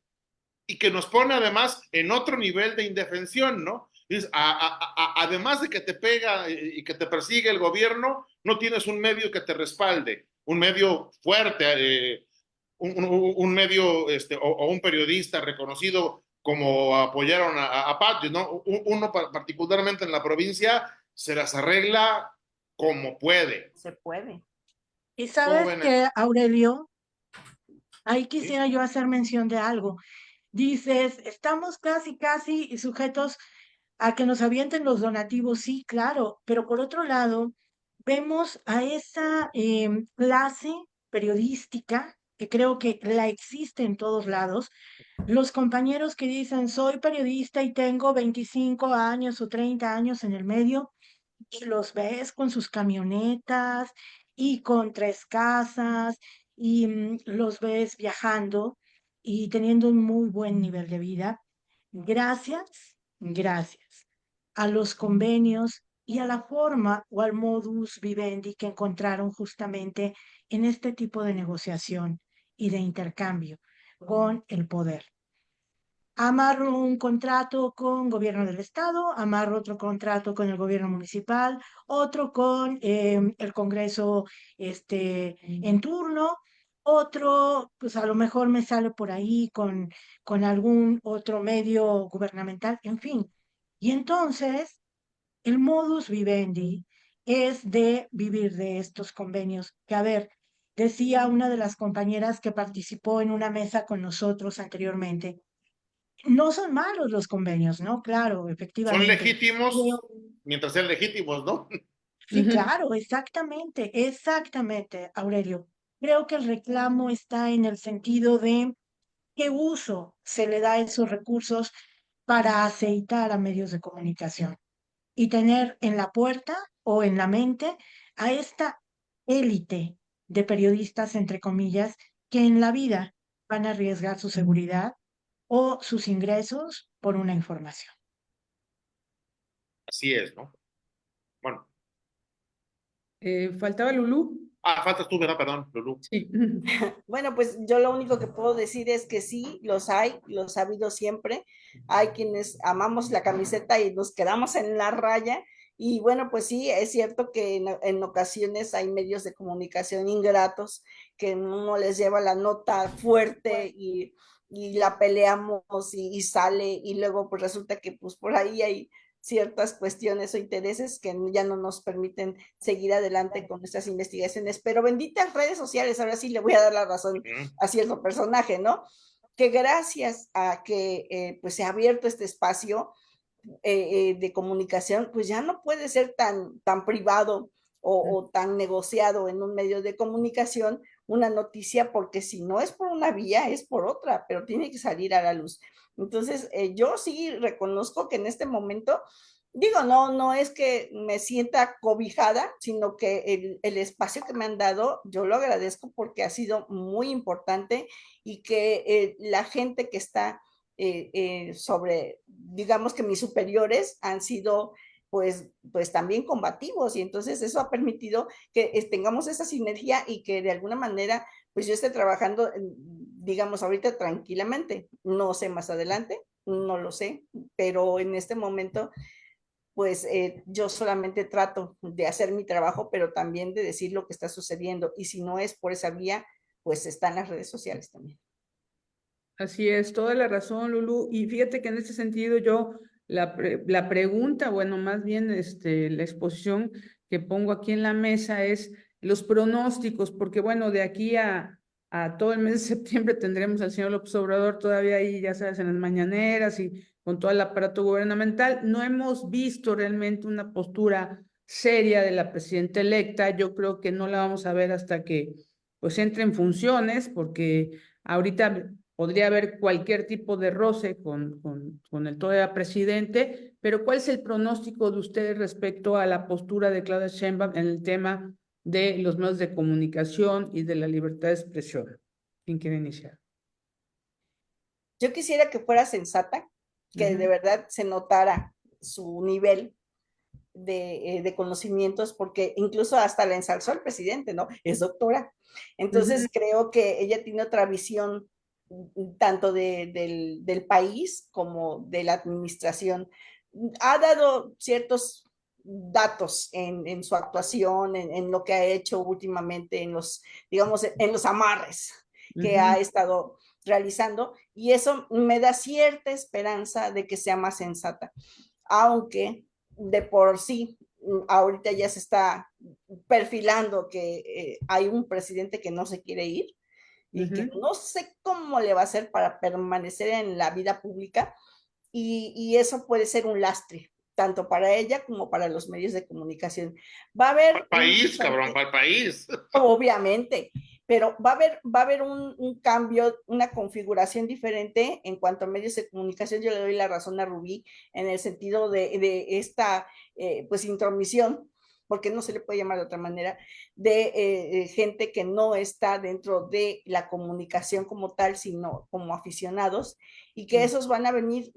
y que nos pone además en otro nivel de indefensión, ¿no? Además de que te pega y que te persigue el gobierno, no tienes un medio que te respalde, un medio fuerte, un medio o un periodista reconocido como apoyaron a Patri, ¿no? Uno particularmente en la provincia se las arregla como puede. Se puede. Y ¿Cómo sabes ven eso? que, Aurelio, ahí ¿Sí? quisiera yo hacer mención de algo. Dices, estamos casi sujetos a que nos avienten los donativos, sí, claro, pero por otro lado, vemos a esa clase periodística, que creo que la existe en todos lados, los compañeros que dicen, soy periodista y tengo 25 años o 30 años en el medio, y los ves con sus camionetas y con 3 casas, y los ves viajando y teniendo un muy buen nivel de vida. Gracias a los convenios y a la forma o al modus vivendi que encontraron justamente en este tipo de negociación y de intercambio con el poder. Amarro un contrato con gobierno del estado, amarro otro contrato con el gobierno municipal, otro con el Congreso en turno, otro, pues a lo mejor me sale por ahí con algún otro medio gubernamental, en fin. Y entonces, el modus vivendi es de vivir de estos convenios, que a ver, decía una de las compañeras que participó en una mesa con nosotros anteriormente, no son malos los convenios, ¿no? Claro, Son efectivamente. legítimos Pero mientras sean legítimos, ¿no? sí, claro, exactamente, Aurelio. Creo que el reclamo está en el sentido de qué uso se le da a esos recursos para aceitar a medios de comunicación y tener en la puerta o en la mente a esta élite de periodistas, entre comillas, que en la vida van a arriesgar su seguridad o sus ingresos por una información. Así es, ¿no? Bueno, ¿Faltaba Lulú? faltas tú, ¿verdad? Perdón, Lulú. Sí. Bueno, pues yo lo único que puedo decir es que sí, los hay, los ha habido siempre. Hay quienes amamos la camiseta y nos quedamos en la raya. Y bueno, pues sí, es cierto que en ocasiones hay medios de comunicación ingratos que uno les lleva la nota fuerte y la peleamos y sale y luego pues resulta que pues por ahí hay ciertas cuestiones o intereses que ya no nos permiten seguir adelante con nuestras investigaciones. Pero benditas redes sociales, ahora sí le voy a dar la razón a cierto personaje, ¿no? Que gracias a que pues se ha abierto este espacio de comunicación, pues ya no puede ser tan privado o tan negociado en un medio de comunicación una noticia, porque si no es por una vía, es por otra, pero tiene que salir a la luz. Entonces, yo sí reconozco que en este momento, digo, no es que me sienta cobijada, sino que el espacio que me han dado, yo lo agradezco porque ha sido muy importante y que la gente que está sobre, digamos que mis superiores han sido pues también combativos y entonces eso ha permitido que tengamos esa sinergia y que de alguna manera pues yo esté trabajando, digamos, ahorita tranquilamente. No sé más adelante, no lo sé, pero en este momento pues yo solamente trato de hacer mi trabajo, pero también de decir lo que está sucediendo y si no es por esa vía, pues están las redes sociales también. Así es, toda la razón, Lulú. Y fíjate que en este sentido yo la pregunta, bueno, más bien la exposición que pongo aquí en la mesa es los pronósticos, porque bueno, de aquí a todo el mes de septiembre tendremos al señor López Obrador todavía ahí, ya sabes, en las mañaneras y con todo el aparato gubernamental. No hemos visto realmente una postura seria de la presidenta electa. Yo creo que no la vamos a ver hasta que pues entre en funciones, porque ahorita podría haber cualquier tipo de roce con el todavía presidente, pero ¿cuál es el pronóstico de ustedes respecto a la postura de Claudia Sheinbaum en el tema de los medios de comunicación y de la libertad de expresión? ¿Quién quiere iniciar? Yo quisiera que fuera sensata, que de verdad se notara su nivel de conocimientos, porque incluso hasta la ensalzó el presidente, ¿no? Es doctora. Entonces creo que ella tiene otra visión tanto del país como de la administración. Ha dado ciertos datos en su actuación, en lo que ha hecho últimamente, en los, digamos, en los amarres que ha estado realizando, y eso me da cierta esperanza de que sea más sensata, aunque de por sí ahorita ya se está perfilando que hay un presidente que no se quiere ir y que no sé cómo le va a hacer para permanecer en la vida pública, y eso puede ser un lastre tanto para ella como para los medios de comunicación. Va a Para haber el país, cabrón, para el país. obviamente, pero va a haber un cambio, una configuración diferente en cuanto a medios de comunicación. Yo le doy la razón a Rubí en el sentido de esta pues intromisión, porque no se le puede llamar de otra manera, de gente que no está dentro de la comunicación como tal, sino como aficionados, y que esos van a venir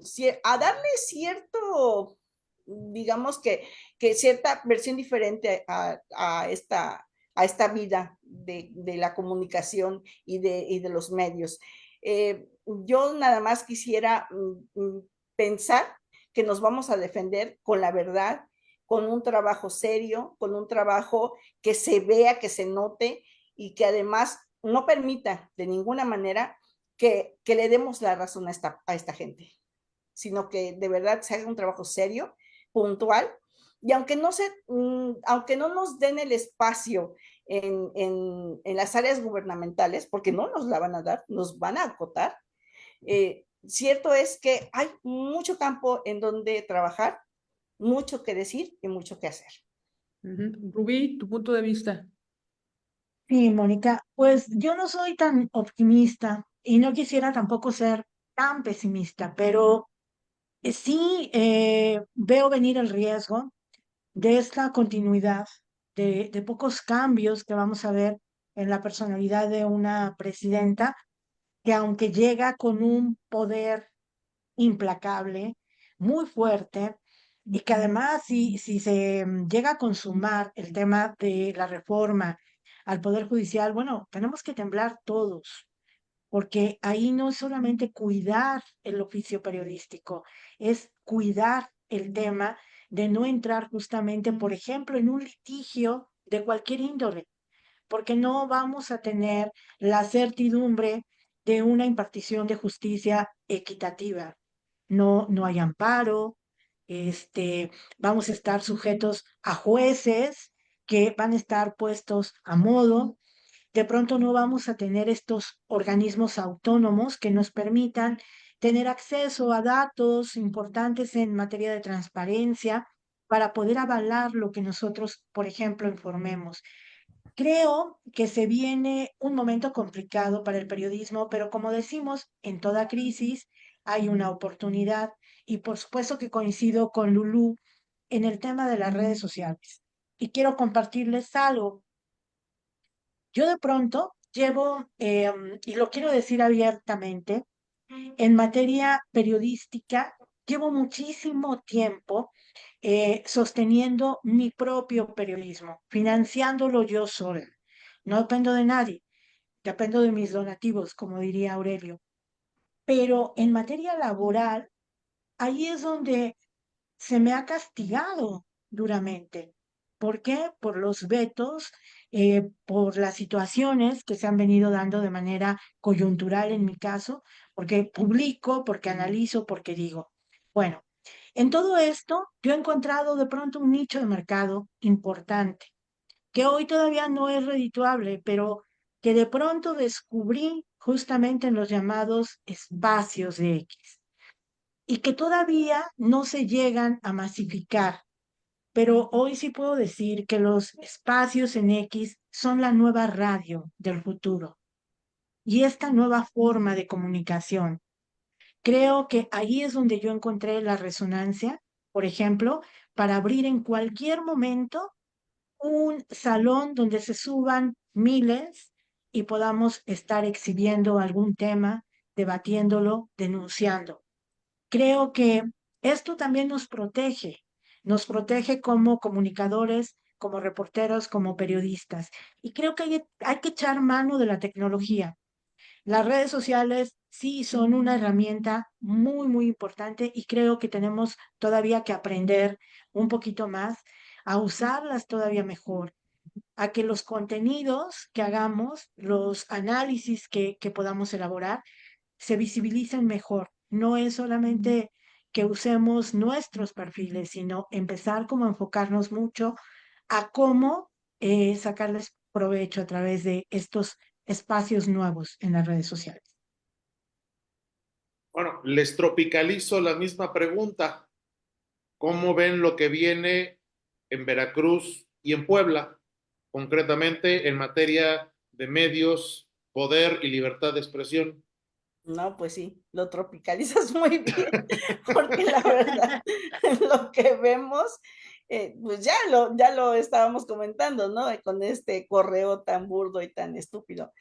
a darle cierto, digamos que cierta versión diferente a esta vida de la comunicación y de los medios. Yo nada más quisiera pensar que nos vamos a defender con la verdad, con un trabajo serio, con un trabajo que se vea, que se note, y que además no permita de ninguna manera que le demos la razón a esta gente, sino que de verdad se haga un trabajo serio, puntual, y aunque no nos den el espacio en las áreas gubernamentales, porque no nos la van a dar, nos van a acotar, cierto es que hay mucho campo en donde trabajar, mucho que decir y mucho que hacer. Rubí, tu punto de vista. Sí, Mónica, pues yo no soy tan optimista y no quisiera tampoco ser tan pesimista, pero sí veo venir el riesgo de esta continuidad, de pocos cambios que vamos a ver en la personalidad de una presidenta que aunque llega con un poder implacable, muy fuerte, y que además si se llega a consumar el tema de la reforma al Poder Judicial, bueno, tenemos que temblar todos, porque ahí no es solamente cuidar el oficio periodístico, es cuidar el tema de no entrar justamente, por ejemplo, en un litigio de cualquier índole, porque no vamos a tener la certidumbre de una impartición de justicia equitativa. No hay amparo, vamos a estar sujetos a jueces que van a estar puestos a modo. De pronto no vamos a tener estos organismos autónomos que nos permitan tener acceso a datos importantes en materia de transparencia para poder avalar lo que nosotros, por ejemplo, informemos. Creo que se viene un momento complicado para el periodismo, pero como decimos, en toda crisis hay una oportunidad, y por supuesto que coincido con Lulú en el tema de las redes sociales. Y quiero compartirles algo. Yo de pronto llevo, y lo quiero decir abiertamente, en materia periodística, llevo muchísimo tiempo sosteniendo mi propio periodismo, financiándolo yo sola. No dependo de nadie, dependo de mis donativos, como diría Aurelio. Pero en materia laboral, ahí es donde se me ha castigado duramente. ¿Por qué? Por los vetos, por las situaciones que se han venido dando de manera coyuntural en mi caso, porque publico, porque analizo, porque digo. Bueno, en todo esto yo he encontrado de pronto un nicho de mercado importante, que hoy todavía no es redituable, pero que de pronto descubrí justamente en los llamados espacios de X, y que todavía no se llegan a masificar. Pero hoy sí puedo decir que los espacios en X son la nueva radio del futuro y esta nueva forma de comunicación. Creo que ahí es donde yo encontré la resonancia, por ejemplo, para abrir en cualquier momento un salón donde se suban miles y podamos estar exhibiendo algún tema, debatiéndolo, denunciando. Creo que Esto también nos protege como comunicadores, como reporteros, como periodistas. Y creo que hay que echar mano de la tecnología. Las redes sociales sí son una herramienta muy, muy importante y creo que tenemos todavía que aprender un poquito más a usarlas todavía mejor, a que los contenidos que hagamos, los análisis que podamos elaborar, se visibilicen mejor. No es solamente que usemos nuestros perfiles, sino empezar como a enfocarnos mucho a cómo sacarles provecho a través de estos espacios nuevos en las redes sociales. Bueno, les tropicalizo la misma pregunta. ¿Cómo ven lo que viene en Veracruz y en Puebla, concretamente en materia de medios, poder y libertad de expresión? No, pues sí, lo tropicalizas muy bien, porque la verdad, lo que vemos, pues ya lo estábamos comentando, ¿no? Con este correo tan burdo y tan estúpido.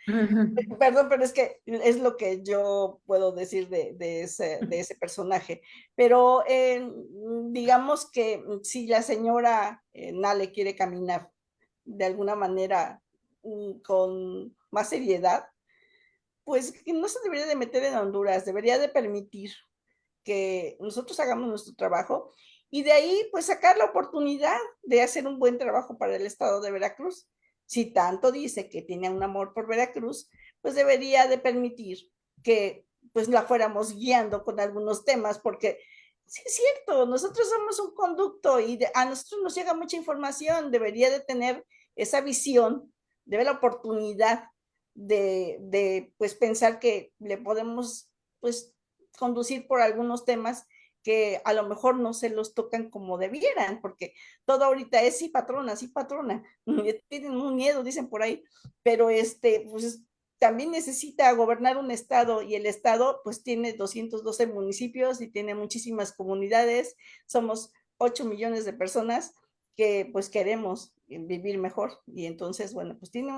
Perdón, pero es que es lo que yo puedo decir de ese personaje. Pero digamos que si la señora Nale quiere caminar de alguna manera con más seriedad, pues que no se debería de meter en Honduras, debería de permitir que nosotros hagamos nuestro trabajo y de ahí pues sacar la oportunidad de hacer un buen trabajo para el estado de Veracruz. Si tanto dice que tiene un amor por Veracruz, pues debería de permitir que pues la fuéramos guiando con algunos temas, porque sí es cierto, nosotros somos un conducto y a nosotros nos llega mucha información, debería de tener esa visión, de ver la oportunidad pues pensar que le podemos pues conducir por algunos temas que a lo mejor no se los tocan como debieran, porque todo ahorita es sí patrona, tienen un miedo, dicen por ahí, pero pues también necesita gobernar un estado y el estado pues tiene 212 municipios y tiene muchísimas comunidades, somos 8 millones de personas que pues queremos vivir mejor y entonces, bueno, pues tiene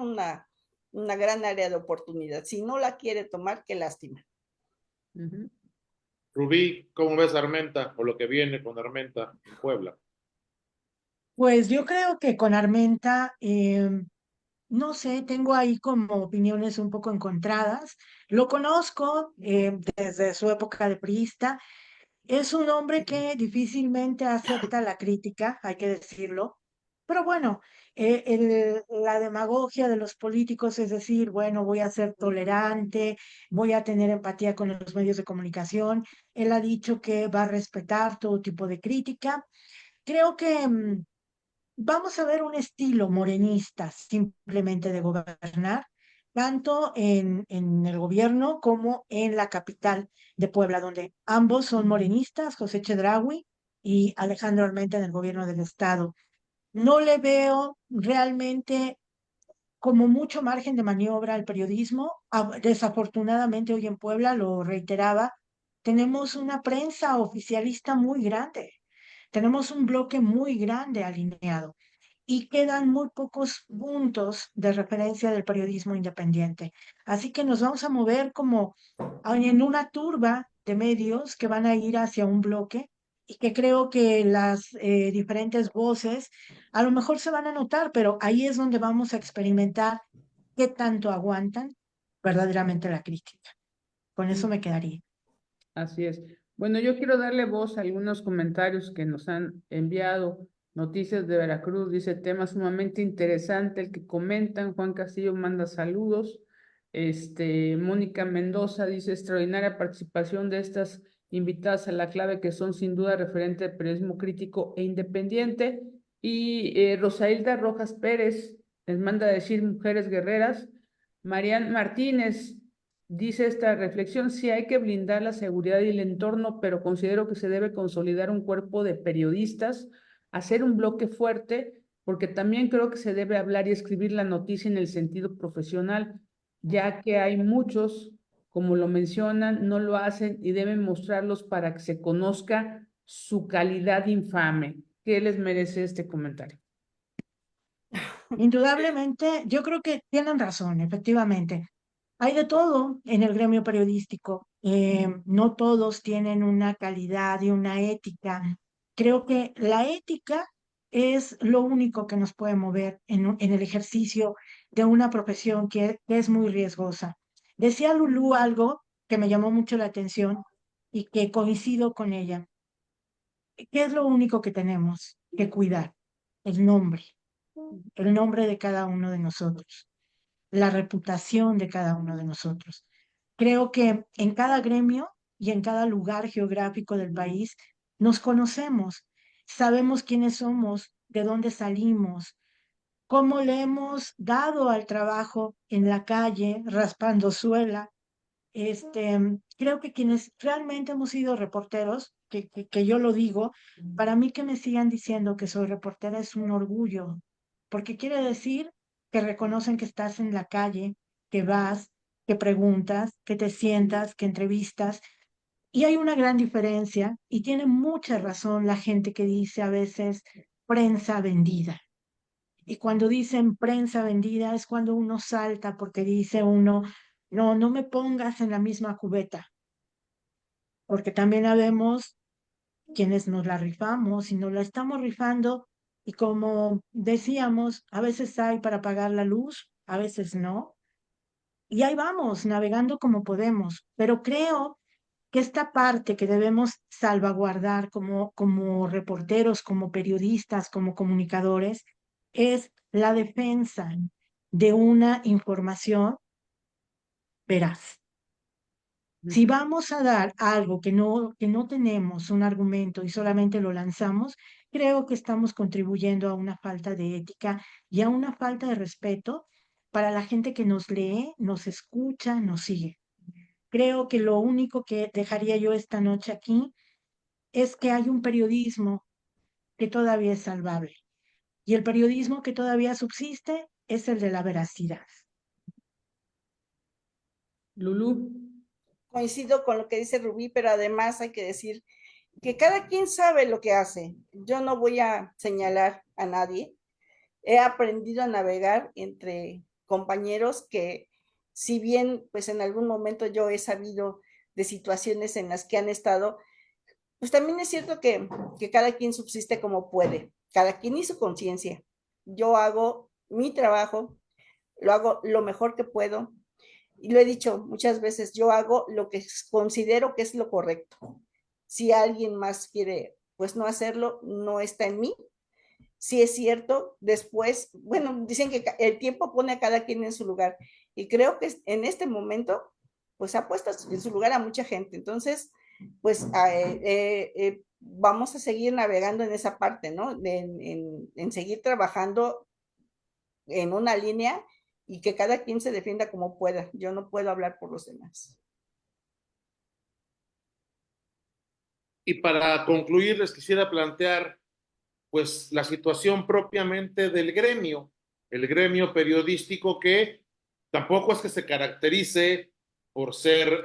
una gran área de oportunidad. Si no la quiere tomar, qué lástima. Rubí, ¿cómo ves Armenta o lo que viene con Armenta en Puebla? Pues yo creo que con Armenta, no sé, tengo ahí como opiniones un poco encontradas. Lo conozco desde su época de priista. Es un hombre que difícilmente acepta la crítica, hay que decirlo. Pero bueno, la demagogia de los políticos es decir, bueno, voy a ser tolerante, voy a tener empatía con los medios de comunicación. Él ha dicho que va a respetar todo tipo de crítica. Creo que vamos a ver un estilo morenista simplemente de gobernar, tanto en el gobierno como en la capital de Puebla, donde ambos son morenistas, José Chedraui y Alejandro Armenta en el gobierno del estado. No le veo realmente como mucho margen de maniobra al periodismo. Desafortunadamente hoy en Puebla, lo reiteraba, tenemos una prensa oficialista muy grande, tenemos un bloque muy grande alineado y quedan muy pocos puntos de referencia del periodismo independiente. Así que nos vamos a mover como en una turba de medios que van a ir hacia un bloque y que creo que las diferentes voces a lo mejor se van a notar, pero ahí es donde vamos a experimentar qué tanto aguantan verdaderamente la crítica. Con eso me quedaría. Así es. Bueno, yo quiero darle voz a algunos comentarios que nos han enviado. Noticias de Veracruz dice tema sumamente interesante el que comentan. Juan Castillo manda saludos. Mónica Mendoza dice extraordinaria participación de estas invitadas a la clave que son sin duda referente al periodismo crítico e independiente. Y Rosailda Rojas Pérez les manda a decir mujeres guerreras. Marian Martínez dice esta reflexión, sí hay que blindar la seguridad y el entorno, pero considero que se debe consolidar un cuerpo de periodistas, hacer un bloque fuerte, porque también creo que se debe hablar y escribir la noticia en el sentido profesional, ya que hay muchos, como lo mencionan, no lo hacen y deben mostrarlos para que se conozca su calidad infame. ¿Qué les merece este comentario? Indudablemente, yo creo que tienen razón, efectivamente. Hay de todo en el gremio periodístico. no todos tienen una calidad y una ética. Creo que la ética es lo único que nos puede mover en el ejercicio de una profesión que es muy riesgosa. Decía Lulú algo que me llamó mucho la atención y que coincido con ella. ¿Qué es lo único que tenemos que cuidar? El nombre de cada uno de nosotros, la reputación de cada uno de nosotros. Creo que en cada gremio y en cada lugar geográfico del país nos conocemos, sabemos quiénes somos, de dónde salimos, cómo le hemos dado al trabajo en la calle, raspando suela. Creo que quienes realmente hemos sido reporteros, que yo lo digo, para mí que me sigan diciendo que soy reportera es un orgullo, porque quiere decir que reconocen que estás en la calle, que vas, que preguntas, que te sientas, que entrevistas. Y hay una gran diferencia, y tiene mucha razón la gente que dice a veces prensa vendida. Y cuando dicen prensa vendida es cuando uno salta porque dice uno, no, no me pongas en la misma cubeta, porque también habemos quienes nos la rifamos y nos la estamos rifando y como decíamos, a veces hay para pagar la luz, a veces no. Y ahí vamos, navegando como podemos, pero creo que esta parte que debemos salvaguardar como reporteros, como periodistas, como comunicadores, es la defensa de una información veraz. Si vamos a dar algo que no tenemos un argumento y solamente lo lanzamos, creo que estamos contribuyendo a una falta de ética y a una falta de respeto para la gente que nos lee, nos escucha, nos sigue. Creo que lo único que dejaría yo esta noche aquí es que hay un periodismo que todavía es salvable. Y el periodismo que todavía subsiste es el de la veracidad. Lulú. Coincido con lo que dice Rubí, pero además hay que decir que cada quien sabe lo que hace. Yo no voy a señalar a nadie. He aprendido a navegar entre compañeros que, si bien pues en algún momento yo he sabido de situaciones en las que han estado, pues también es cierto que cada quien subsiste como puede, cada quien y su conciencia. Yo hago mi trabajo, lo hago lo mejor que puedo, y lo he dicho muchas veces, yo hago lo que considero que es lo correcto. Si alguien más quiere, pues no hacerlo, no está en mí. Si es cierto, después, bueno, dicen que el tiempo pone a cada quien en su lugar y creo que en este momento, pues ha puesto en su lugar a mucha gente. Entonces, pues vamos a seguir navegando en esa parte, ¿no? En seguir trabajando en una línea y que cada quien se defienda como pueda. Yo no puedo hablar por los demás. Y para concluir, les quisiera plantear pues la situación propiamente del gremio, el gremio periodístico que tampoco es que se caracterice por ser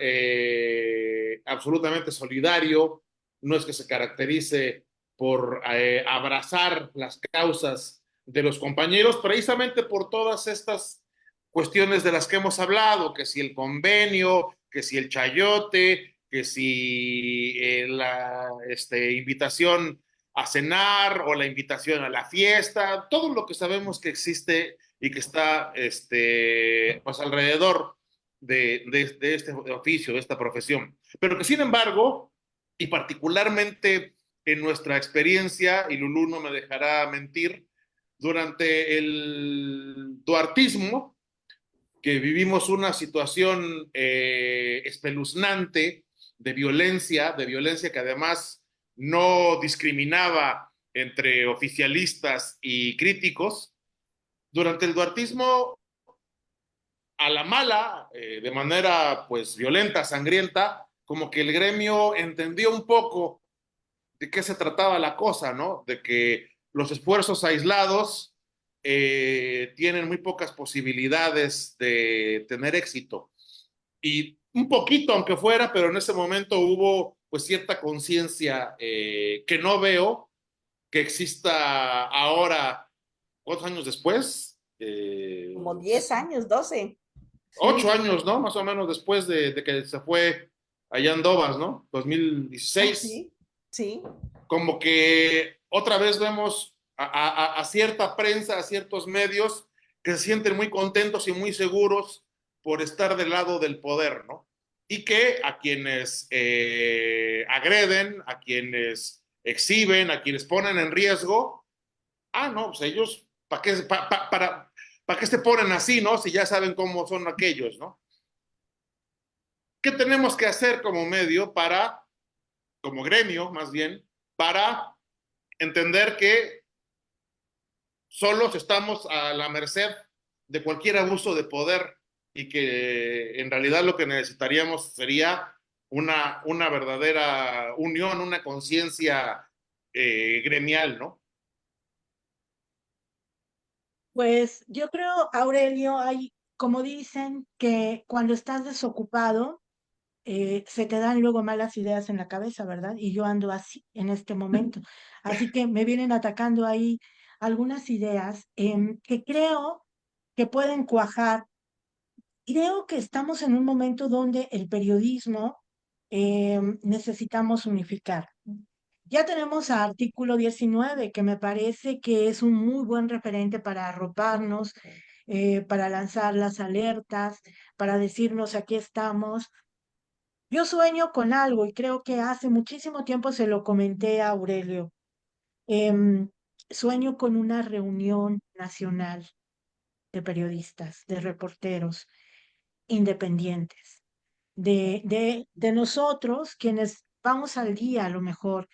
absolutamente solidario, no es que se caracterice por abrazar las causas de los compañeros, precisamente por todas estas cuestiones de las que hemos hablado, que si el convenio, que si el chayote, que si la invitación a cenar o la invitación a la fiesta, todo lo que sabemos que existe y que está pues alrededor de este oficio, de esta profesión. Pero que sin embargo, y particularmente en nuestra experiencia, y Lulú no me dejará mentir, durante el duartismo, que vivimos una situación espeluznante de violencia que además no discriminaba entre oficialistas y críticos. Durante el duartismo, a la mala, de manera pues violenta, sangrienta, como que el gremio entendió un poco de qué se trataba la cosa, ¿no? De que los esfuerzos aislados tienen muy pocas posibilidades de tener éxito. Y un poquito, aunque fuera, pero en ese momento hubo pues cierta conciencia que no veo que exista ahora, ¿cuántos años después? Como 10 años, 12. 8 Sí, años, ¿no? Más o menos después de que se fue allá andobas, ¿no? Ah, 2016. sí, sí. Como que otra vez vemos a cierta prensa, a ciertos medios que se sienten muy contentos y muy seguros por estar del lado del poder, ¿no? Y que a quienes agreden, a quienes exhiben, a quienes ponen en riesgo, no, pues ellos, ¿para qué se ponen así, no? Si ya saben cómo son aquellos, ¿no? ¿Qué tenemos que hacer como medio como gremio más bien, para entender que solos estamos a la merced de cualquier abuso de poder y que en realidad lo que necesitaríamos sería una verdadera unión, una conciencia gremial, ¿no? Pues yo creo, Aurelio, hay, como dicen, que cuando estás desocupado, se te dan luego malas ideas en la cabeza, ¿verdad? Y yo ando así en este momento. Así que me vienen atacando ahí algunas ideas que creo que pueden cuajar. Creo que estamos en un momento donde el periodismo necesitamos unificar. Ya tenemos a Artículo 19, que me parece que es un muy buen referente para arroparnos, para lanzar las alertas, para decirnos aquí estamos. Yo sueño con algo y creo que hace muchísimo tiempo se lo comenté a Aurelio. Em, Sueño con una reunión nacional de periodistas, de reporteros independientes, de nosotros quienes vamos al día a lo mejor,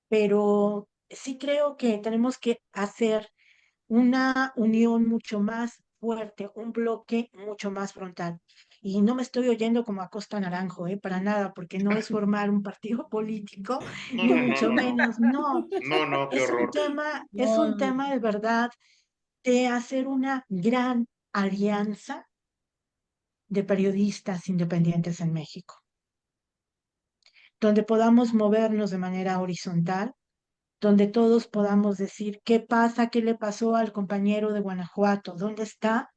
pero sí creo que tenemos que hacer una unión mucho más fuerte, un bloque mucho más frontal. Y no me estoy oyendo como a Costa Naranjo, para nada, porque no es formar un partido político, No, ni no, no, mucho no, no. menos, no. No, no, qué horror. Es un No, tema de verdad de hacer una gran alianza de periodistas independientes en México, donde podamos movernos de manera horizontal, donde todos podamos decir qué pasa, qué le pasó al compañero de Guanajuato, dónde está,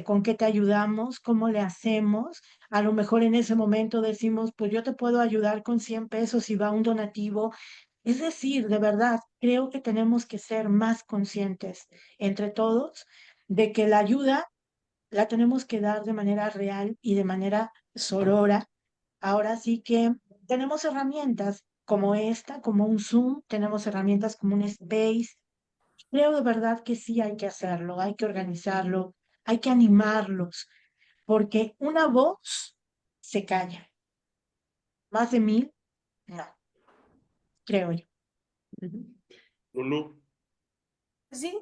con qué te ayudamos, cómo le hacemos. A lo mejor en ese momento decimos, pues yo te puedo ayudar con 100 pesos y va un donativo. Es decir, de verdad, creo que tenemos que ser más conscientes entre todos de que la ayuda la tenemos que dar de manera real y de manera sorora. Ahora sí que tenemos herramientas como esta, como un Zoom, tenemos herramientas como un Space. Creo de verdad que sí hay que hacerlo, hay que organizarlo, hay que animarlos, porque una voz se calla, más de 1000, no, creo yo. Lulú. Sí,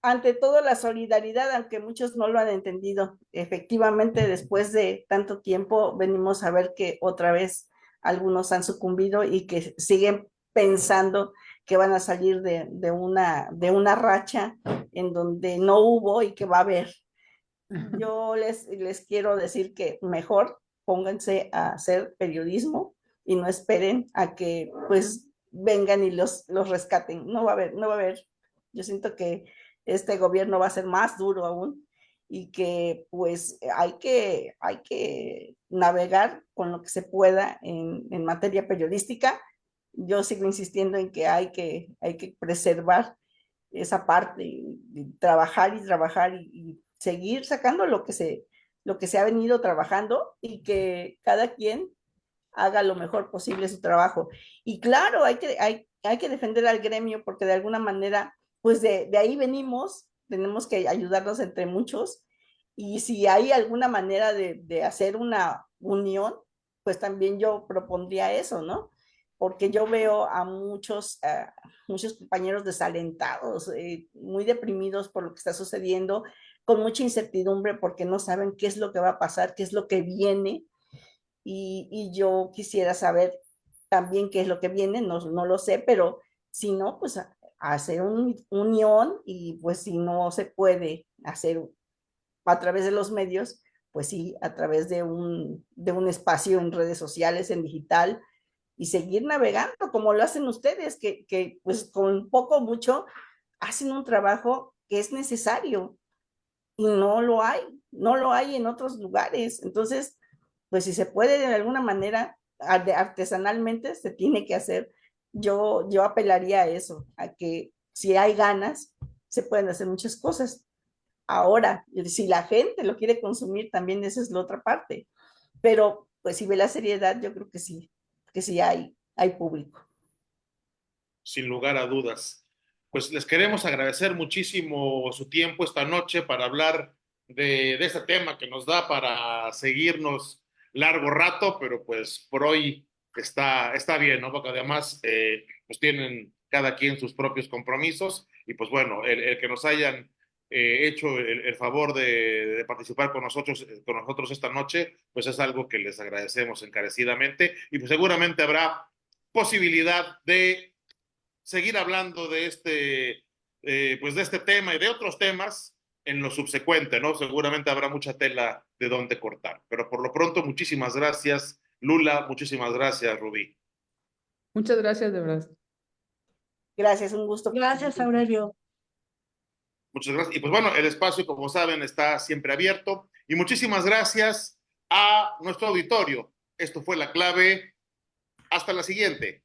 ante todo la solidaridad, aunque muchos no lo han entendido. Efectivamente, después de tanto tiempo, venimos a ver que otra vez algunos han sucumbido y que siguen pensando que van a salir de una racha en donde no hubo y que va a haber. Yo les quiero decir que mejor pónganse a hacer periodismo y no esperen a que pues vengan y los rescaten. No va a haber, no va a haber. Yo siento que este gobierno va a ser más duro aún y que pues hay que navegar con lo que se pueda en materia periodística. Yo sigo insistiendo en que hay que preservar esa parte, y trabajar y trabajar y seguir sacando lo que se ha venido trabajando y que cada quien haga lo mejor posible su trabajo. Y claro, hay que defender al gremio porque de alguna manera, pues de ahí venimos, tenemos que ayudarnos entre muchos. Y si hay alguna manera de hacer una unión, pues también yo propondría eso, ¿no? Porque yo veo a muchos compañeros desalentados, muy deprimidos por lo que está sucediendo, con mucha incertidumbre porque no saben qué es lo que va a pasar, qué es lo que viene, y yo quisiera saber también qué es lo que viene, no, no lo sé, pero si no, pues hacer una unión y pues si no se puede hacer a través de los medios, pues sí, a través de un espacio en redes sociales, en digital, y seguir navegando como lo hacen ustedes, que pues con poco o mucho hacen un trabajo que es necesario y no lo hay, no lo hay en otros lugares. Entonces, pues si se puede de alguna manera, artesanalmente, se tiene que hacer. Yo apelaría a eso, a que si hay ganas, se pueden hacer muchas cosas. Ahora, si la gente lo quiere consumir, también esa es la otra parte. Pero, pues si ve la seriedad, yo creo que sí hay público. Sin lugar a dudas. Pues les queremos agradecer muchísimo su tiempo esta noche para hablar de este tema que nos da para seguirnos largo rato, pero pues por hoy está bien, ¿no? Porque además pues tienen cada quien sus propios compromisos y pues bueno, el que nos hayan hecho el favor de participar con nosotros esta noche, pues es algo que les agradecemos encarecidamente y pues seguramente habrá posibilidad de seguir hablando de pues de este tema y de otros temas en lo subsecuente, ¿no? Seguramente habrá mucha tela de dónde cortar. Pero por lo pronto, muchísimas gracias, Lula, muchísimas gracias, Rubí. Muchas gracias, de verdad. Gracias, un gusto. Gracias, Aurelio. Muchas gracias. Y pues bueno, el espacio, como saben, está siempre abierto. Y muchísimas gracias a nuestro auditorio. Esto fue La Clave. Hasta la siguiente.